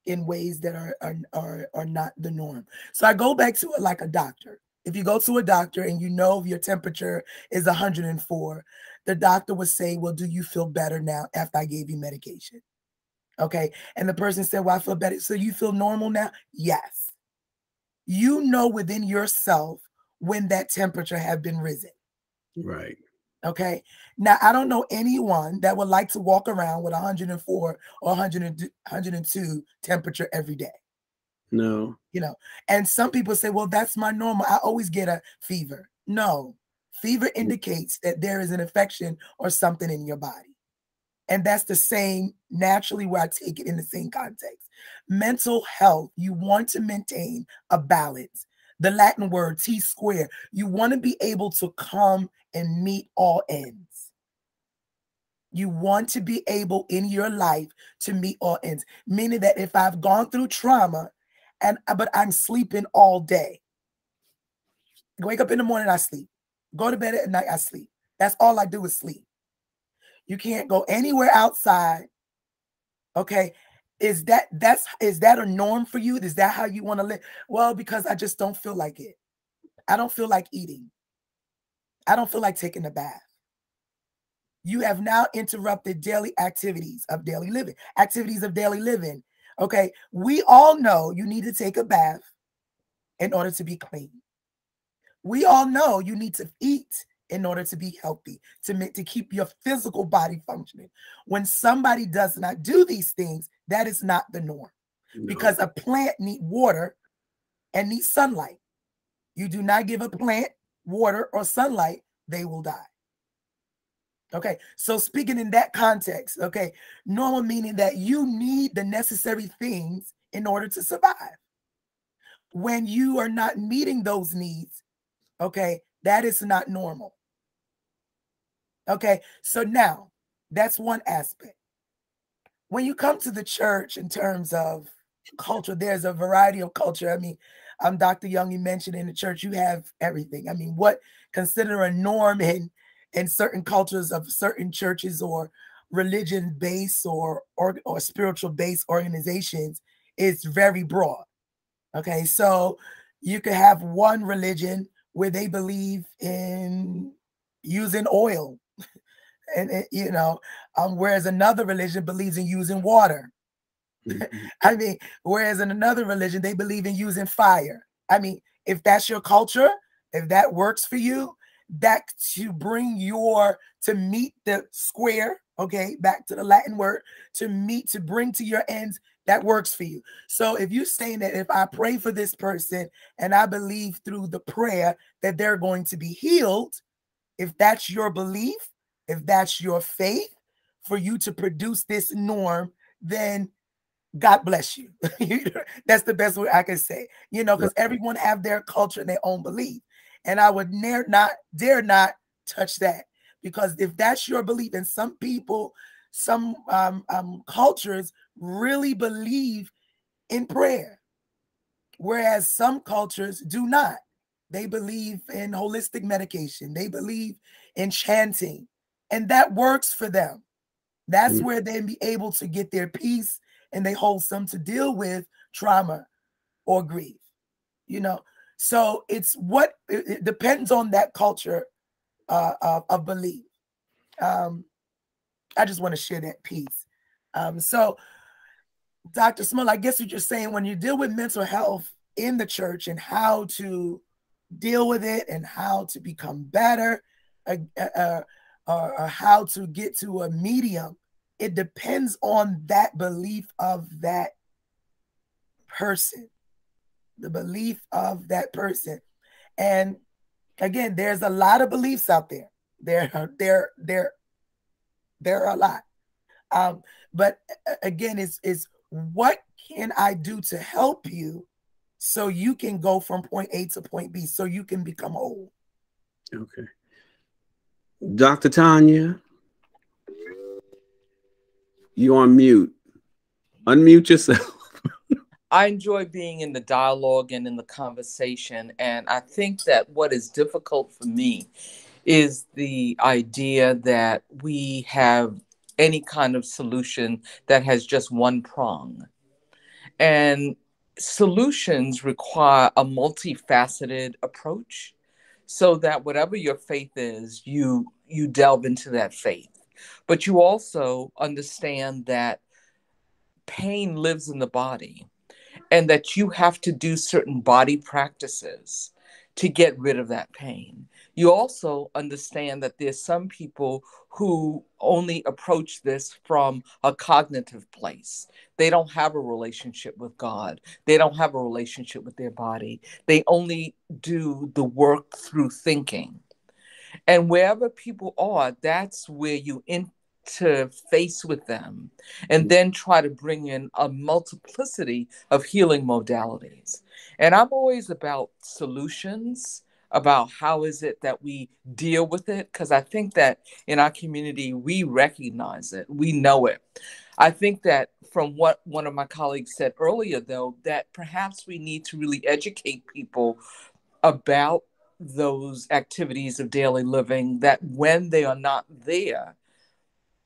in ways that are not the norm. So I go back to it like a doctor. If you go to a doctor and you know your temperature is 104, the doctor would say, well, do you feel better now after I gave you medication? Okay. And the person said, well, I feel better. So you feel normal now? Yes. You know within yourself when that temperature have been risen. Right. Okay. Now, I don't know anyone that would like to walk around with 104 or 102 temperature every day. No. You know, and some people say, well, that's my normal. I always get a fever. No. Fever indicates that there is an infection or something in your body. And that's the same naturally where I take it in the same context. Mental health, you want to maintain a balance. The Latin word T square, you want to be able to come and meet all ends. You want to be able in your life to meet all ends, meaning that if I've gone through trauma but I'm sleeping all day, wake up in the morning, I sleep. Go to bed at night, I sleep. That's all I do is sleep. You can't go anywhere outside. Okay. Is that a norm for you? Is that how you want to live? Well, because I just don't feel like it. I don't feel like eating. I don't feel like taking a bath. You have now interrupted daily activities of daily living. Okay. We all know you need to take a bath in order to be clean. We all know you need to eat in order to be healthy, to keep your physical body functioning. When somebody does not do these things, that is not the norm. No. Because a plant needs water and needs sunlight. You do not give a plant water or sunlight, they will die. Okay, so speaking in that context, okay, normal meaning that you need the necessary things in order to survive. When you are not meeting those needs, okay, that is not normal. Okay, so now that's one aspect. When you come to the church in terms of culture, there's a variety of culture. I mean, Dr. Young, you mentioned in the church, you have everything. I mean, what consider a norm in certain cultures of certain churches or religion-based or spiritual-based organizations is very broad. Okay, so you could have one religion where they believe in using oil, and whereas another religion believes in using water. Mm-hmm. I mean, whereas in another religion they believe in using fire. I mean, if that's your culture, if that works for you, that to meet the square, okay, back to the Latin word, to bring to your ends, that works for you. So if you're saying that if I pray for this person and I believe through the prayer that they're going to be healed, if that's your belief, if that's your faith for you to produce this norm, then God bless you. That's the best way I can say, because everyone have their culture and their own belief. And I would dare not touch that, because if that's your belief, and some people, some cultures really believe in prayer, whereas some cultures do not. They believe in holistic medication. They believe in chanting, and that works for them. That's where they be able to get their peace, and they hold some to deal with trauma or grief, So it depends on that culture of belief. I just want to share that piece. So Dr. Small, I guess what you're saying, when you deal with mental health in the church and how to deal with it and how to become better, or how to get to a medium, it depends on that belief of that person, the belief of that person. And again, there's a lot of beliefs out there. There are a lot. But again, it's what can I do to help you so you can go from point A to point B, so you can become whole. Okay. Dr. Tanya, you on mute. Unmute yourself. I enjoy being in the dialogue and in the conversation. And I think that what is difficult for me is the idea that we have any kind of solution that has just one prong. And solutions require a multifaceted approach, so that whatever your faith is, you delve into that faith. But you also understand that pain lives in the body, and that you have to do certain body practices to get rid of that pain. You also understand that there's some people who only approach this from a cognitive place. They don't have a relationship with God. They don't have a relationship with their body. They only do the work through thinking. And wherever people are, that's where you interface with them and then try to bring in a multiplicity of healing modalities. And I'm always about solutions, about how is it that we deal with it, because I think that in our community, we recognize it, we know it. I think that from what one of my colleagues said earlier, though, that perhaps we need to really educate people about those activities of daily living, that when they are not there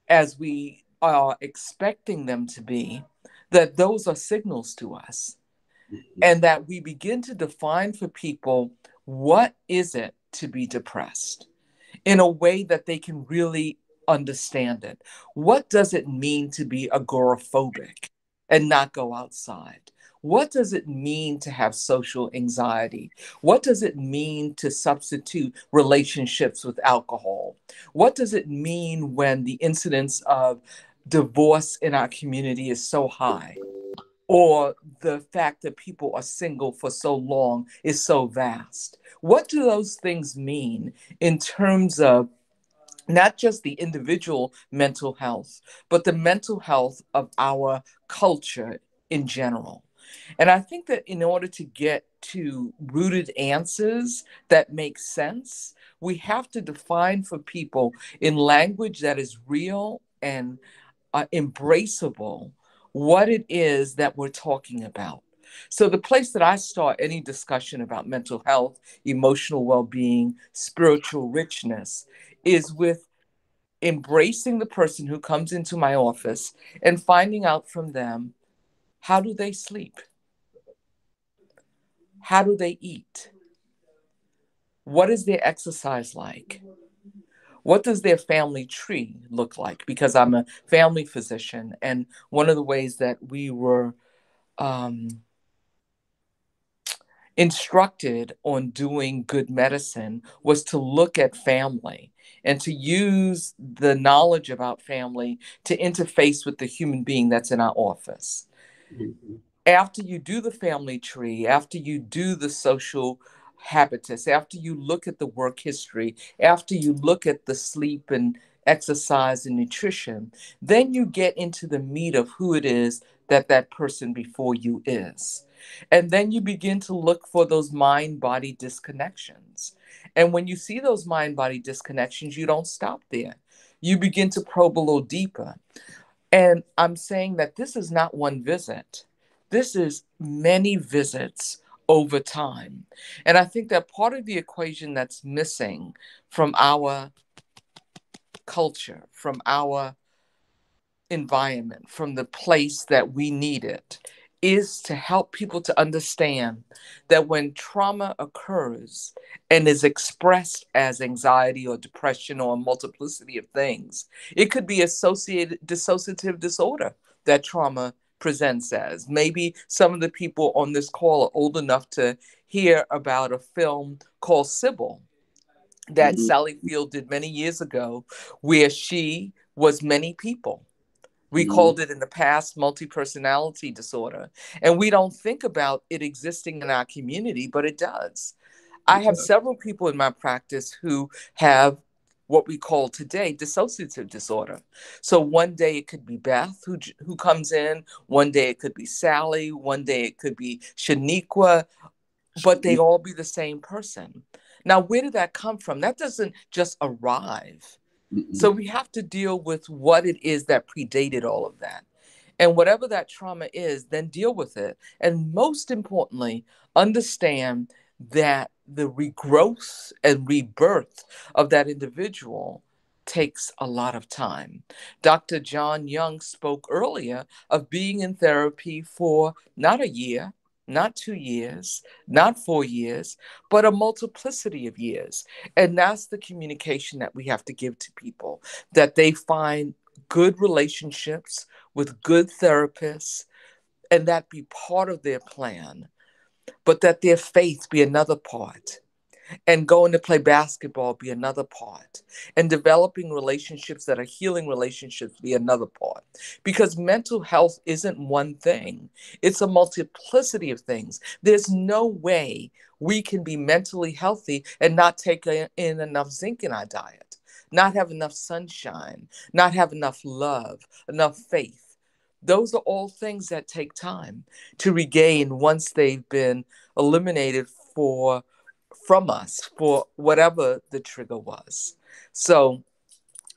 as we are expecting them to be, that those are signals to us. And that we begin to define for people, what is it to be depressed, in a way that they can really understand it. What does it mean to be agoraphobic and not go outside? What does it mean to have social anxiety? What does it mean to substitute relationships with alcohol? What does it mean when the incidence of divorce in our community is so high? Or the fact that people are single for so long is so vast? What do those things mean in terms of not just the individual mental health, but the mental health of our culture in general? And I think that in order to get to rooted answers that make sense, we have to define for people in language that is real and embraceable what it is that we're talking about. So, the place that I start any discussion about mental health, emotional well being, spiritual richness is with embracing the person who comes into my office and finding out from them, how do they sleep? How do they eat? What is their exercise like? What does their family tree look like? Because I'm a family physician, and one of the ways that we were instructed on doing good medicine was to look at family and to use the knowledge about family to interface with the human being that's in our office. Mm-hmm. After you do the family tree, after you do the social habitus, after you look at the work history, after you look at the sleep and exercise and nutrition, then you get into the meat of who it is that that person before you is. And then you begin to look for those mind-body disconnections. And when you see those mind-body disconnections, you don't stop there. You begin to probe a little deeper. And I'm saying that this is not one visit. This is many visits over time. And I think that part of the equation that's missing from our culture, from our environment, from the place that we need it, is to help people to understand that when trauma occurs and is expressed as anxiety or depression or a multiplicity of things, it could be associated dissociative disorder that trauma presents as. Maybe some of the people on this call are old enough to hear about a film called Sybil that Sally Field did many years ago, where she was many people. We called it in the past multi-personality disorder. And we don't think about it existing in our community, but it does. I have several people in my practice who have what we call today dissociative disorder. So one day it could be Beth who comes in, one day it could be Sally, one day it could be Shaniqua, but they all be the same person. Now, where did that come from? That doesn't just arrive. So we have to deal with what it is that predated all of that. And whatever that trauma is, then deal with it. And most importantly, understand that the regrowth and rebirth of that individual takes a lot of time. Dr. John Young spoke earlier of being in therapy for not a year, not 2 years, not 4 years, but a multiplicity of years. And that's the communication that we have to give to people, that they find good relationships with good therapists, and that be part of their plan, but that their faith be another part. And going to play basketball be another part. And developing relationships that are healing relationships be another part. Because mental health isn't one thing. It's a multiplicity of things. There's no way we can be mentally healthy and not take in enough zinc in our diet, not have enough sunshine, not have enough love, enough faith. Those are all things that take time to regain once they've been eliminated from us for whatever the trigger was. So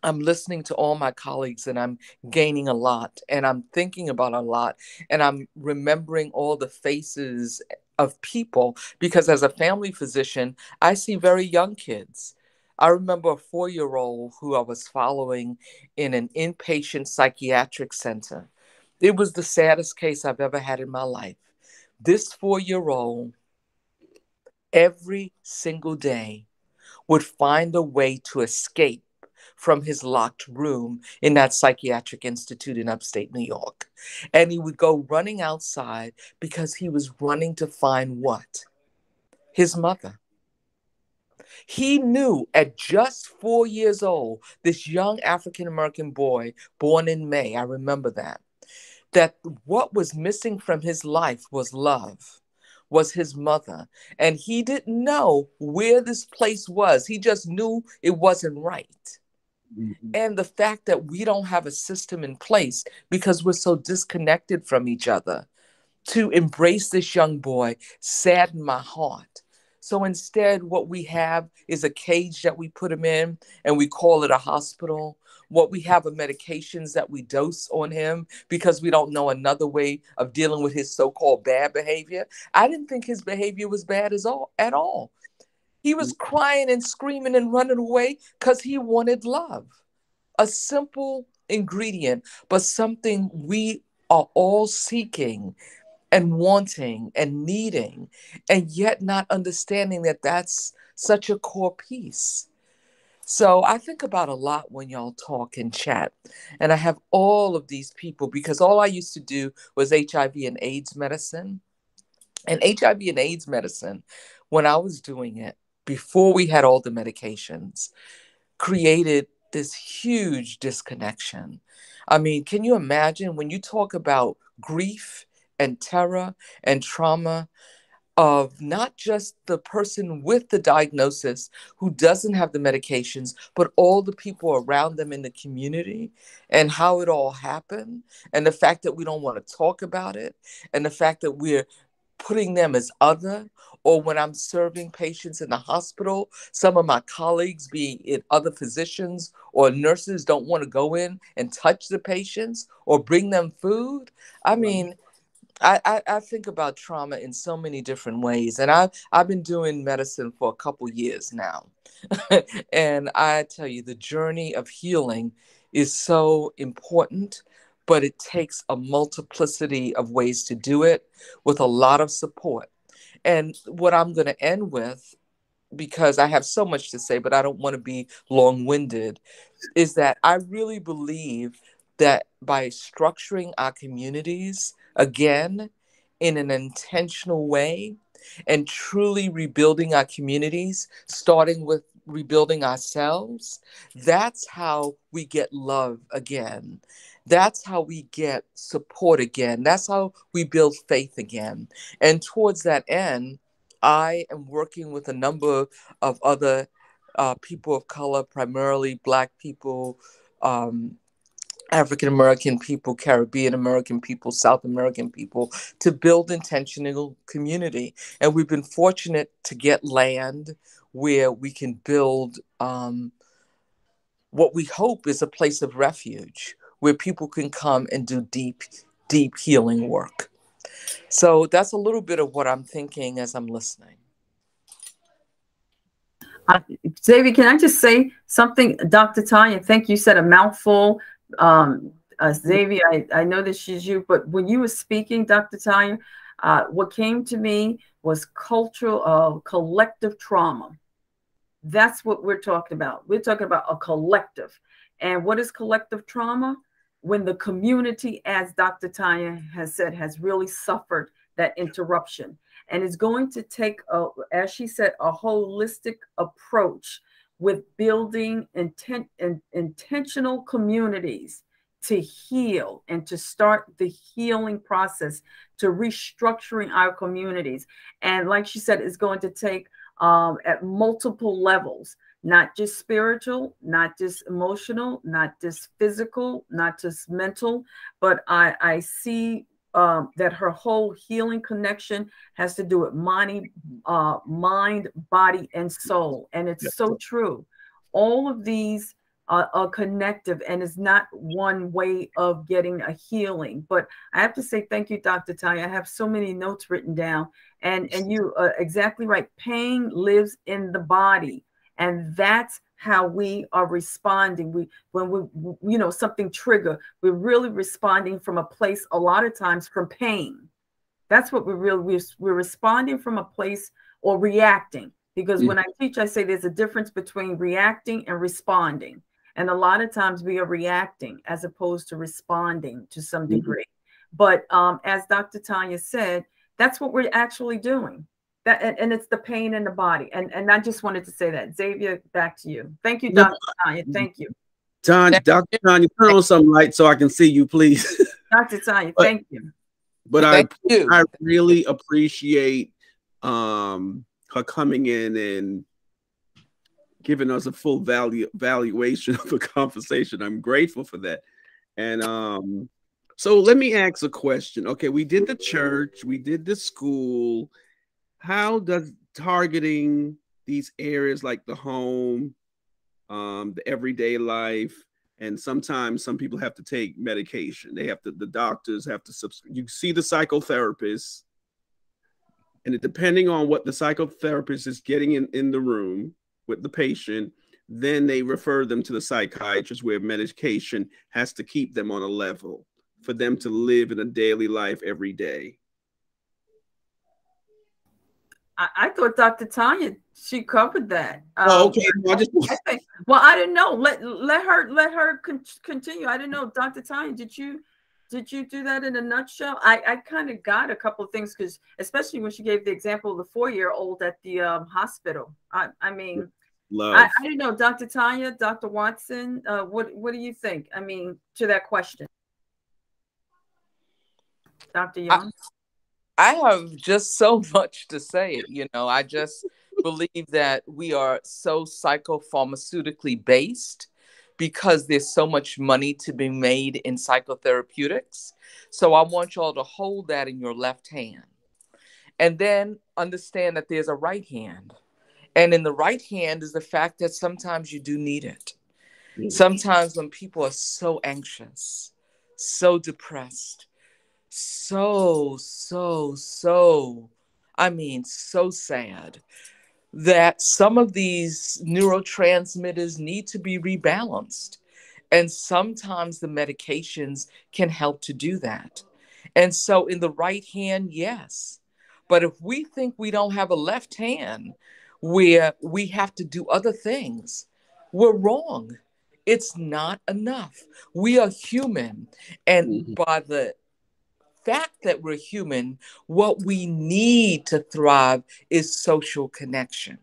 I'm listening to all my colleagues and I'm gaining a lot and I'm thinking about a lot and I'm remembering all the faces of people because as a family physician, I see very young kids. I remember a 4-year-old who I was following in an inpatient psychiatric center. It was the saddest case I've ever had in my life. This 4-year-old, every single day, would find a way to escape from his locked room in that psychiatric institute in upstate New York. And he would go running outside because he was running to find what? His mother. He knew at just 4 years old, this young African-American boy born in May, I remember that what was missing from his life was love, was his mother. And he didn't know where this place was. He just knew it wasn't right. Mm-hmm. And the fact that we don't have a system in place because we're so disconnected from each other to embrace this young boy saddened my heart. So instead, what we have is a cage that we put him in and we call it a hospital. What we have are medications that we dose on him because we don't know another way of dealing with his so-called bad behavior. I didn't think his behavior was bad at all. He was crying and screaming and running away because he wanted love. A simple ingredient, but something we are all seeking and wanting and needing, and yet not understanding that that's such a core piece. So I think about a lot when y'all talk and chat, and I have all of these people because all I used to do was HIV and AIDS medicine. And HIV and AIDS medicine, when I was doing it, before we had all the medications, created this huge disconnection. I mean, can you imagine when you talk about grief and terror and trauma of not just the person with the diagnosis who doesn't have the medications, but all the people around them in the community and how it all happened, and the fact that we don't want to talk about it, and the fact that we're putting them as other, or when I'm serving patients in the hospital, some of my colleagues, being it other physicians or nurses, don't want to go in and touch the patients or bring them food. I mean, I think about trauma in so many different ways. And I've been doing medicine for a couple years now. And I tell you, the journey of healing is so important, but it takes a multiplicity of ways to do it with a lot of support. And what I'm going to end with, because I have so much to say, but I don't want to be long-winded, is that I really believe that by structuring our communities again in an intentional way and truly rebuilding our communities, starting with rebuilding ourselves, that's how we get love again. That's how we get support again. That's how we build faith again. And towards that end, I am working with a number of other people of color, primarily Black people, African American people, Caribbean American people, South American people, to build intentional community. And we've been fortunate to get land where we can build what we hope is a place of refuge, where people can come and do deep, deep healing work. So that's a little bit of what I'm thinking as I'm listening. Zxavier, can I just say something? Dr. Tanya, thank you, said a mouthful. Zxavier, I know this is you, but when you were speaking, Dr. Tanya, what came to me was cultural, collective trauma. That's what we're talking about. We're talking about a collective. And what is collective trauma? When the community, as Dr. Tanya has said, has really suffered that interruption. And it's going to take, as she said, a holistic approach with building intentional communities to heal and to start the healing process, to restructuring our communities. And like she said, it's going to take at multiple levels, not just spiritual, not just emotional, not just physical, not just mental, but I see that her whole healing connection has to do with mind, body, and soul. And it's so true. All of these are connective, and it's not one way of getting a healing. But I have to say thank you, Dr. Tanya. I have so many notes written down, and you are exactly right. Pain lives in the body, and that's how we are responding. When something trigger, we're really responding from a place, a lot of times, from pain. That's what we're responding from a place, or reacting. Because when I teach, I say there's a difference between reacting and responding. And a lot of times we are reacting as opposed to responding to some degree. But as Dr. Tanya said, that's what we're actually doing. And it's the pain in the body. And I just wanted to say that. Xavier, back to you. Thank you, Dr. Tanya. Thank you. Dr. Tanya, turn on some light so I can see you, please. Dr. Tanya, thank you. But I really appreciate her coming in and giving us a full valuation of the conversation. I'm grateful for that. And so let me ask a question. Okay, we did the church, we did the school. How does targeting these areas like the home, the everyday life, and sometimes some people have to take medication. They have to, the doctors have to, you see the psychotherapist, and depending on what the psychotherapist is getting in the room with the patient, then they refer them to the psychiatrist, where medication has to keep them on a level for them to live in a daily life every day. I thought Dr. Tanya, she covered that. Okay. I didn't know. Let her continue. I didn't know. Dr. Tanya, did you do that in a nutshell? I kind of got a couple of things, because especially when she gave the example of the 4-year-old at the hospital. I mean, I didn't know. Dr. Tanya, Dr. Watson, what do you think? I mean, to that question, Dr. Young. I have just so much to say. I just believe that we are so psychopharmaceutically based because there's so much money to be made in psychotherapeutics. So I want y'all to hold that in your left hand, and then understand that there's a right hand. And in the right hand is the fact that sometimes you do need it. Sometimes when people are so anxious, so depressed, so sad, that some of these neurotransmitters need to be rebalanced. And sometimes the medications can help to do that. And so in the right hand, yes. But if we think we don't have a left hand where we have to do other things, we're wrong. It's not enough. We are human. And by the fact that we're human, what we need to thrive is social connection.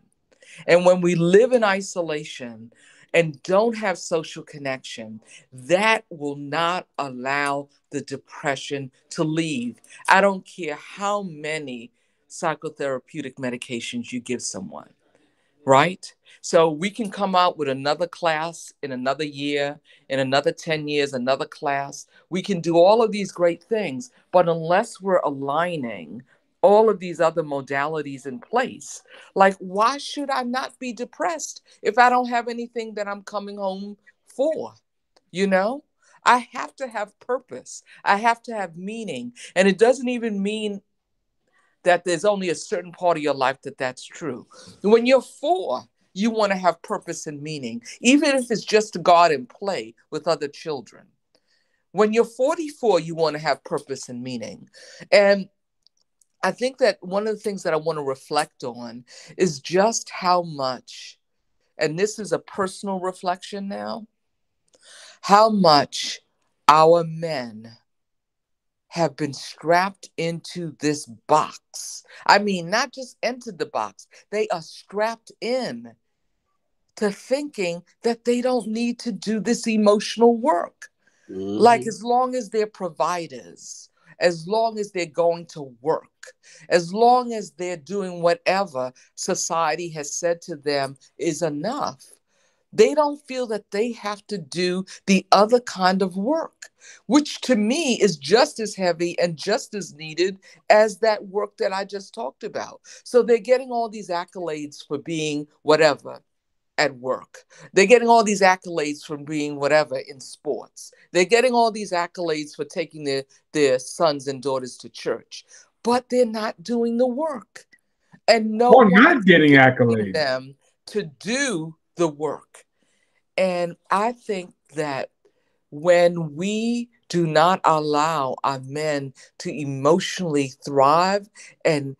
And when we live in isolation and don't have social connection, that will not allow the depression to leave. I don't care how many psychotherapeutic medications you give someone, right? So we can come out with another class in another year, in another 10 years, another class. We can do all of these great things, but unless we're aligning all of these other modalities in place, like, why should I not be depressed if I don't have anything that I'm coming home for? I have to have purpose. I have to have meaning. And it doesn't even mean that there's only a certain part of your life that's true. When you're 4, you want to have purpose and meaning, even if it's just to go out and play with other children. When you're 44, you want to have purpose and meaning. And I think that one of the things that I want to reflect on is just how much, and this is a personal reflection now, how much our men have been strapped into this box. I mean, not just into the box, they are strapped in to thinking that they don't need to do this emotional work. Like, as long as they're providers, as long as they're going to work, as long as they're doing whatever society has said to them is enough, they don't feel that they have to do the other kind of work, which to me is just as heavy and just as needed as that work that I just talked about. So they're getting all these accolades for being whatever at work. They're getting all these accolades from being whatever in sports. They're getting all these accolades for taking their sons and daughters to church, but they're not doing the work. And no Or one not getting is accolades. them to do the work. And I think that when we do not allow our men to emotionally thrive and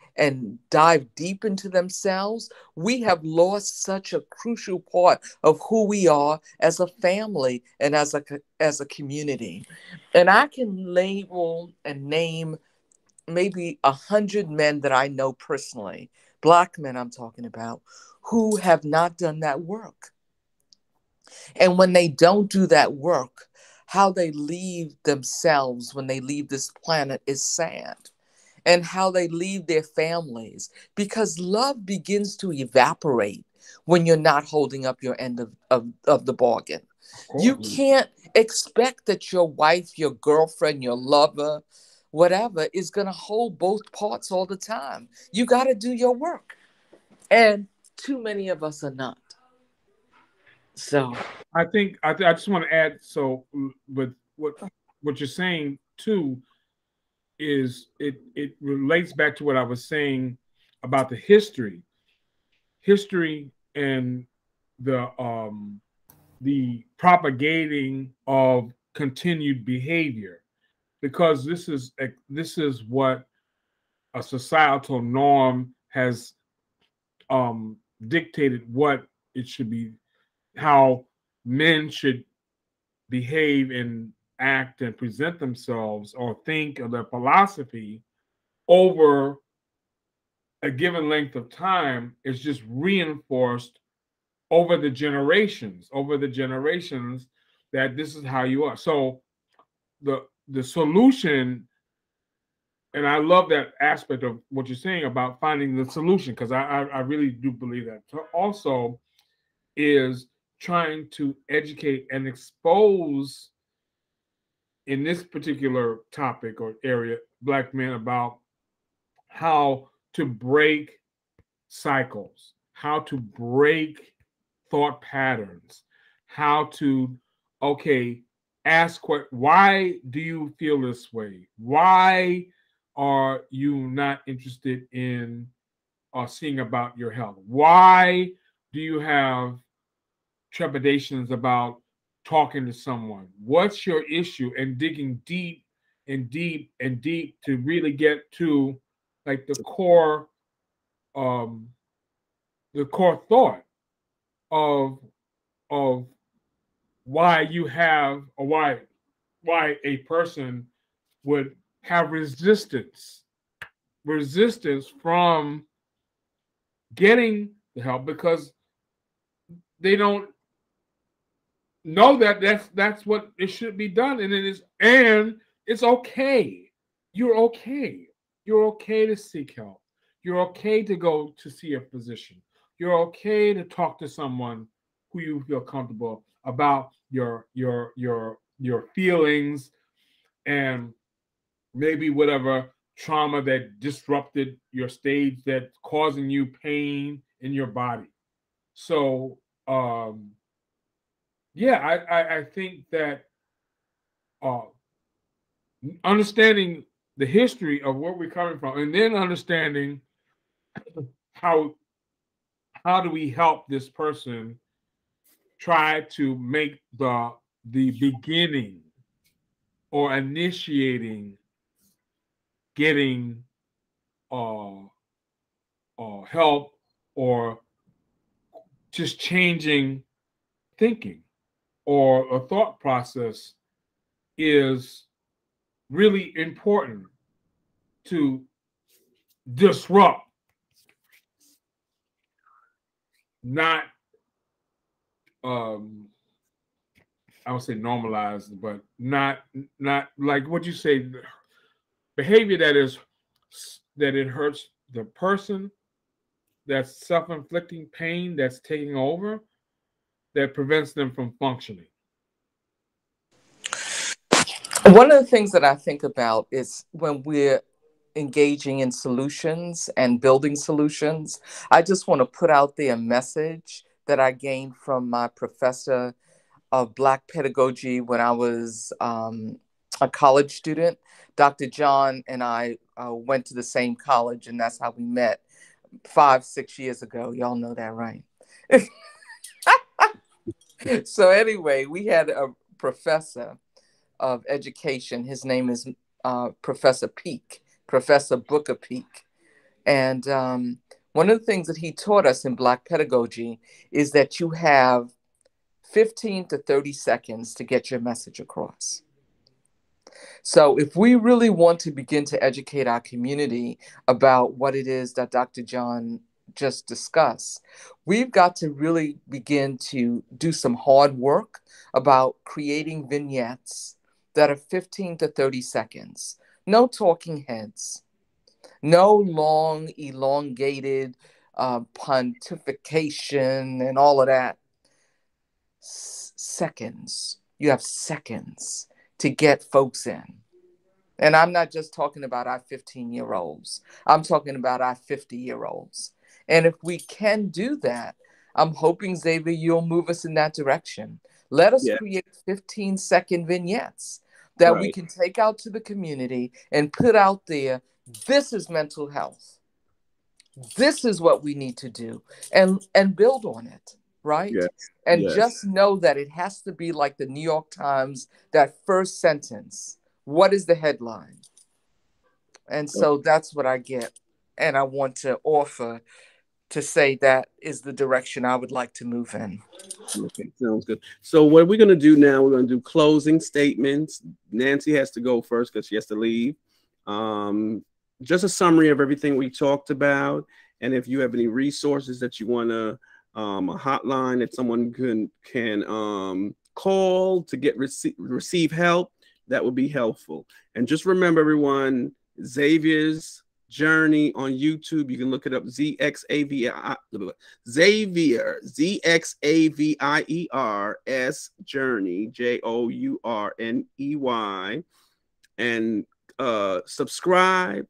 dive deep into themselves, we have lost such a crucial part of who we are as a family and as a community. And I can label and name maybe 100 men that I know personally, Black men I'm talking about, who have not done that work. And when they don't do that work, how they leave themselves when they leave this planet is sad. And how they leave their families, because love begins to evaporate when you're not holding up your end of the bargain. You can't expect that your wife, your girlfriend, your lover, whatever, is going to hold both parts all the time. You got to do your work. And too many of us are not. So I just want to add, so with what you're saying too is it relates back to what I was saying about the history and the propagating of continued behavior, because this is what a societal norm has dictated what it should be, how men should behave and act and present themselves or think of their philosophy over a given length of time is just reinforced over the generations that this is how you are. So the solution, and I love that aspect of what you're saying about finding the solution, because I really do believe that. So also is trying to educate and expose, in this particular topic or area, Black men, about how to break cycles, how to break thought patterns, how to, ask why do you feel this way? Why are you not interested in seeing about your health? Why do you have trepidations about talking to someone? What's your issue? And digging deep and deep and deep to really get to like the core thought of why you have, or why a person would have resistance from getting the help, because they don't know that that's what it should be done, and it's okay. You're okay. You're okay to seek help. You're okay to go to see a physician. You're okay to talk to someone who you feel comfortable about your feelings and maybe whatever trauma that disrupted your stage that's causing you pain in your body. So I think that understanding the history of where we're coming from, and then understanding how do we help this person try to make the beginning or initiating getting help, or just changing thinking or a thought process, is really important to disrupt, not I would say normalized, but not like what you say, behavior that it hurts the person, that's self-inflicting pain, that's taking over, that prevents them from functioning. One of the things that I think about is when we're engaging in solutions and building solutions, I just want to put out there a message that I gained from my professor of Black pedagogy when I was a college student. Dr. John and I went to the same college, and that's how we met 5-6 years ago. Y'all know that, right? So anyway, we had a professor of education. His name is Professor Peak, Professor Booker Peak. And one of the things that he taught us in Black pedagogy is that you have 15 to 30 seconds to get your message across. So if we really want to begin to educate our community about what it is that Dr. John just discussed, we've got to really begin to do some hard work about creating vignettes that are 15 to 30 seconds. No talking heads, no long, elongated pontification and all of that. Seconds. You have seconds to get folks in. And I'm not just talking about our 15-year-olds. I'm talking about our 50-year-olds. And if we can do that, I'm hoping, Xavier, you'll move us in that direction. Let us create 15-second vignettes that we can take out to the community and put out there. This is mental health. This is what we need to do, and build on it, right? Yes. And just know that it has to be like the New York Times, that first sentence. What is the headline? And so that's what I get. And I want to offer to say that is the direction I would like to move in. Okay, sounds good. So what we're going to do now, we're going to do closing statements. Nancy has to go first because she has to leave. Just a summary of everything we talked about. And if you have any resources that you want to, a hotline that someone can call to get receive help, that would be helpful. And just remember, everyone, Xavier's journey on YouTube, you can look it up, Zxavier, Zxaviers journey, JOURNEY, and subscribe,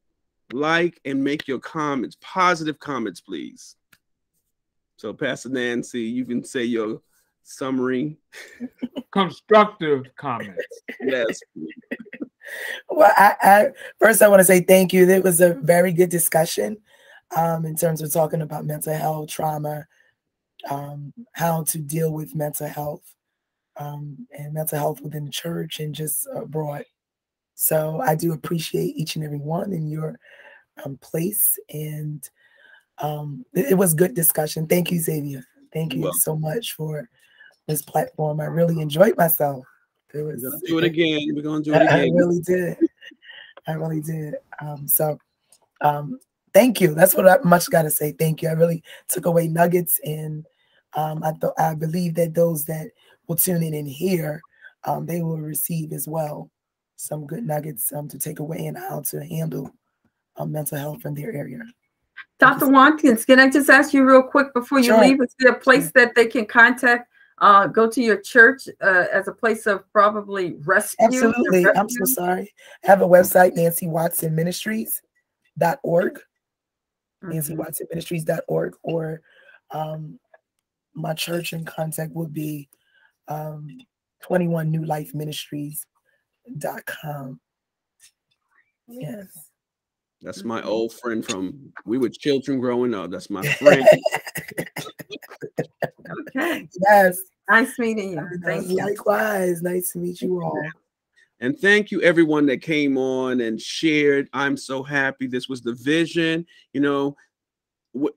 like, and make your comments, positive comments, please. So Pastor Nancy, you can say your summary. Constructive comments. Yes. Well, I first I want to say thank you. It was a very good discussion in terms of talking about mental health, trauma, how to deal with mental health and mental health within the church and just abroad. So I do appreciate each and every one in your place, and it was good discussion. Thank you, Xavier. Thank you so much for this platform. I really enjoyed myself. We're gonna do it again. We're gonna do it again. I really did. I really did. Thank you. That's what I much got to say. Thank you. I really took away nuggets, and I believe that those that will tune in and hear, they will receive as well some good nuggets to take away and how to handle mental health in their area. Dr. Watkins, can I just ask you real quick before you leave? Is there a place that they can contact? Go to your church as a place of probably rescue? Absolutely. I'm so sorry. I have a website, NancyWatsonMinistries.org. NancyWatsonMinistries.org, or my church in contact would be 21newlifeministries.com. Yes. That's my old friend from, we were children growing up. That's my friend. Okay. Yes. Nice meeting you. Thank you. Likewise. Nice to meet you all. And thank you, everyone that came on and shared. I'm so happy. This was the vision. You know,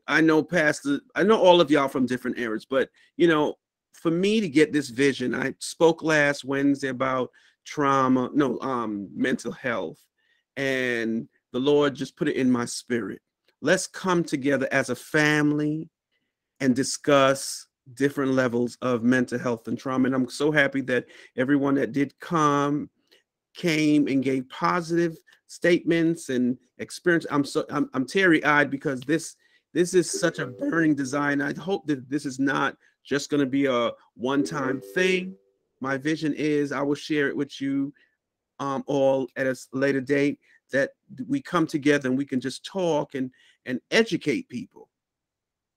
I know all of y'all from different eras, but, you know, for me to get this vision, I spoke last Wednesday about mental health. And the Lord just put it in my spirit. Let's come together as a family and discuss different levels of mental health and trauma. And I'm so happy that everyone that did came and gave positive statements and experience. I'm teary-eyed because this is such a burning desire. I hope that this is not just going to be a one-time thing. My vision is I will share it with you all at a later date, that we come together and we can just talk and educate people.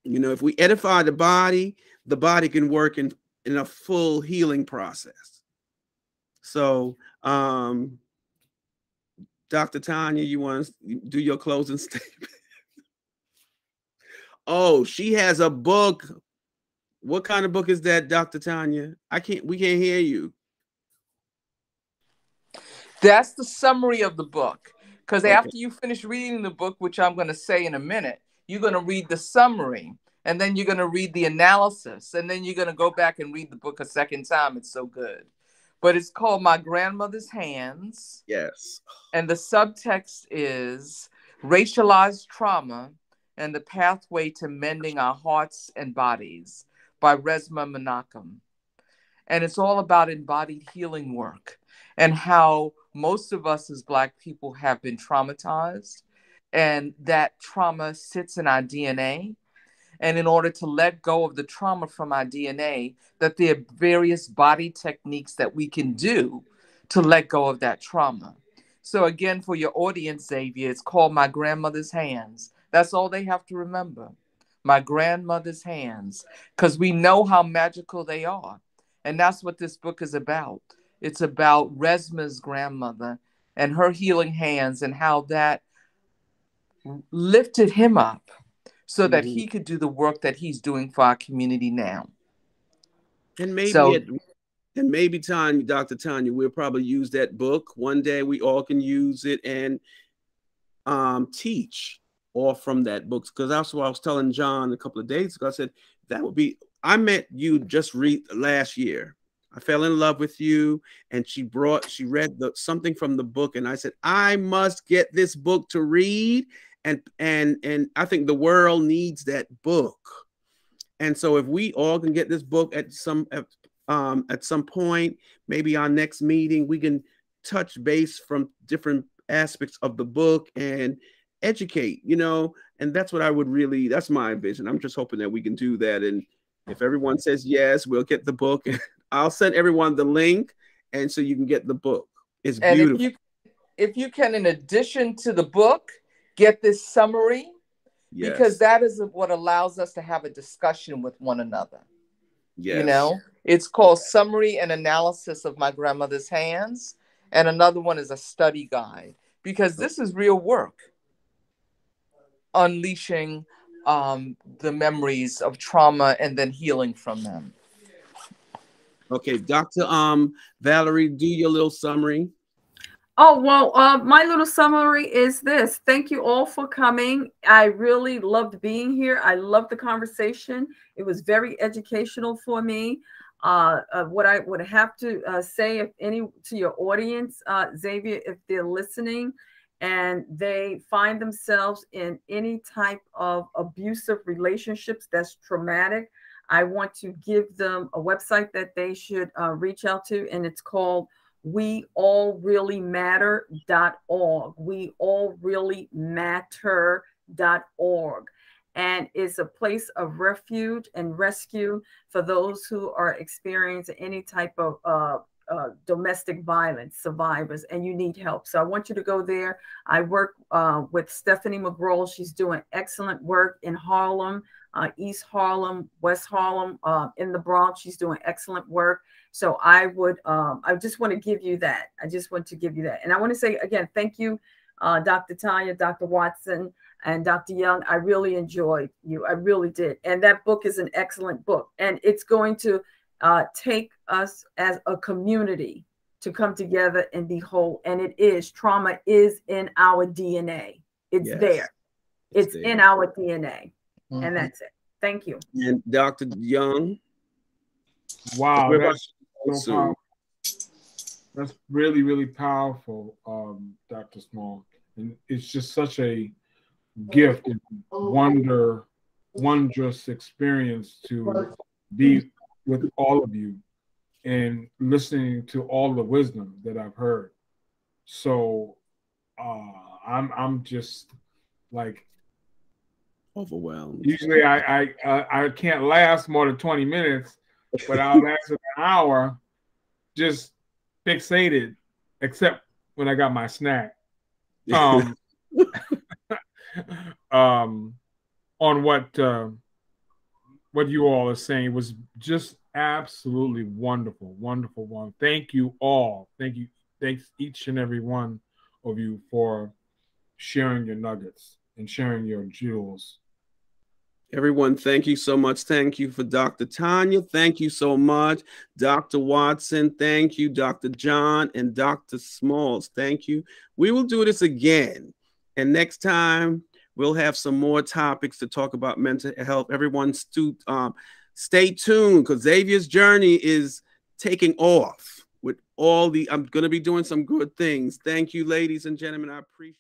You know, if we edify the body can work in a full healing process. So, Dr. Tanya, you want to do your closing statement? Oh, she has a book. What kind of book is that, Dr. Tanya? We can't hear you. That's the summary of the book. Because after you finish reading the book, which I'm going to say in a minute, you're going to read the summary, and then you're going to read the analysis, and then you're going to go back and read the book a second time. It's so good. But it's called My Grandmother's Hands. Yes. And the subtext is Racialized Trauma and the Pathway to Mending Our Hearts and Bodies by Resmaa Menakem. And it's all about embodied healing work and how most of us as Black people have been traumatized, and that trauma sits in our DNA. And in order to let go of the trauma from our DNA, that there are various body techniques that we can do to let go of that trauma. So again, for your audience, Xavier, it's called My Grandmother's Hands. That's all they have to remember. My grandmother's hands, because we know how magical they are. And that's what this book is about. It's about Resmaa's grandmother and her healing hands and how that lifted him up so that he could do the work that he's doing for our community now. And maybe Dr. Tanya, we'll probably use that book. One day we all can use it and teach all from that book. Because that's what I was telling John a couple of days ago. I said, I met you just last year. I fell in love with you, and she read something from the book, and I said, I must get this book to read, and I think the world needs that book. And so if we all can get this book at some point, maybe our next meeting, we can touch base from different aspects of the book and educate, and that's what that's my vision. I'm just hoping that we can do that. And if everyone says yes, we'll get the book. I'll send everyone the link, and so you can get the book. It's beautiful. And if you can, in addition to the book, get this summary, because that is what allows us to have a discussion with one another. Yes. It's called Summary and Analysis of My Grandmother's Hands, and another one is a study guide, because this is real work, unleashing the memories of trauma and then healing from them. Okay, Dr. Valerie, do your little summary. Oh, well, my little summary is this. Thank you all for coming. I really loved being here. I loved the conversation. It was very educational for me. What I would have to say, to your audience, Xavier, if they're listening and they find themselves in any type of abusive relationships that's traumatic, I want to give them a website that they should reach out to, and it's called weallreallymatter.org. weallreallymatter.org. And it's a place of refuge and rescue for those who are experiencing any type of domestic violence survivors, and you need help. So I want you to go there. I work with Stephanie McGraw. She's doing excellent work in Harlem, East Harlem, West Harlem, in the Bronx. She's doing excellent work. So I just want to give you that. And I want to say again, thank you, Dr. Tanya, Dr. Watson, and Dr. Young. I really enjoyed you. I really did. And that book is an excellent book. And it's going to take us as a community to come together and be whole. And trauma is in our DNA. It's there. It's in our DNA. And that's it. Thank you. And Dr. Young. Wow. That's so That's really, really powerful, Dr. Small. And it's just such a gift and wondrous experience to be with all of you and listening to all the wisdom that I've heard. So I'm just like overwhelmed. Usually I can't last more than 20 minutes, but I'll last an hour just fixated, except when I got my snack. On what you all are saying was just absolutely wonderful, wonderful one. Thank you all. Thanks each and every one of you for sharing your nuggets and sharing your jewels. Everyone, thank you so much. Thank you for Dr. Tanya. Thank you so much. Dr. Watson, thank you. Dr. John and Dr. Smalls, thank you. We will do this again. And next time, we'll have some more topics to talk about mental health. Everyone stay tuned, because Xavier's journey is taking off with all the, I'm going to be doing some good things. Thank you, ladies and gentlemen. I appreciate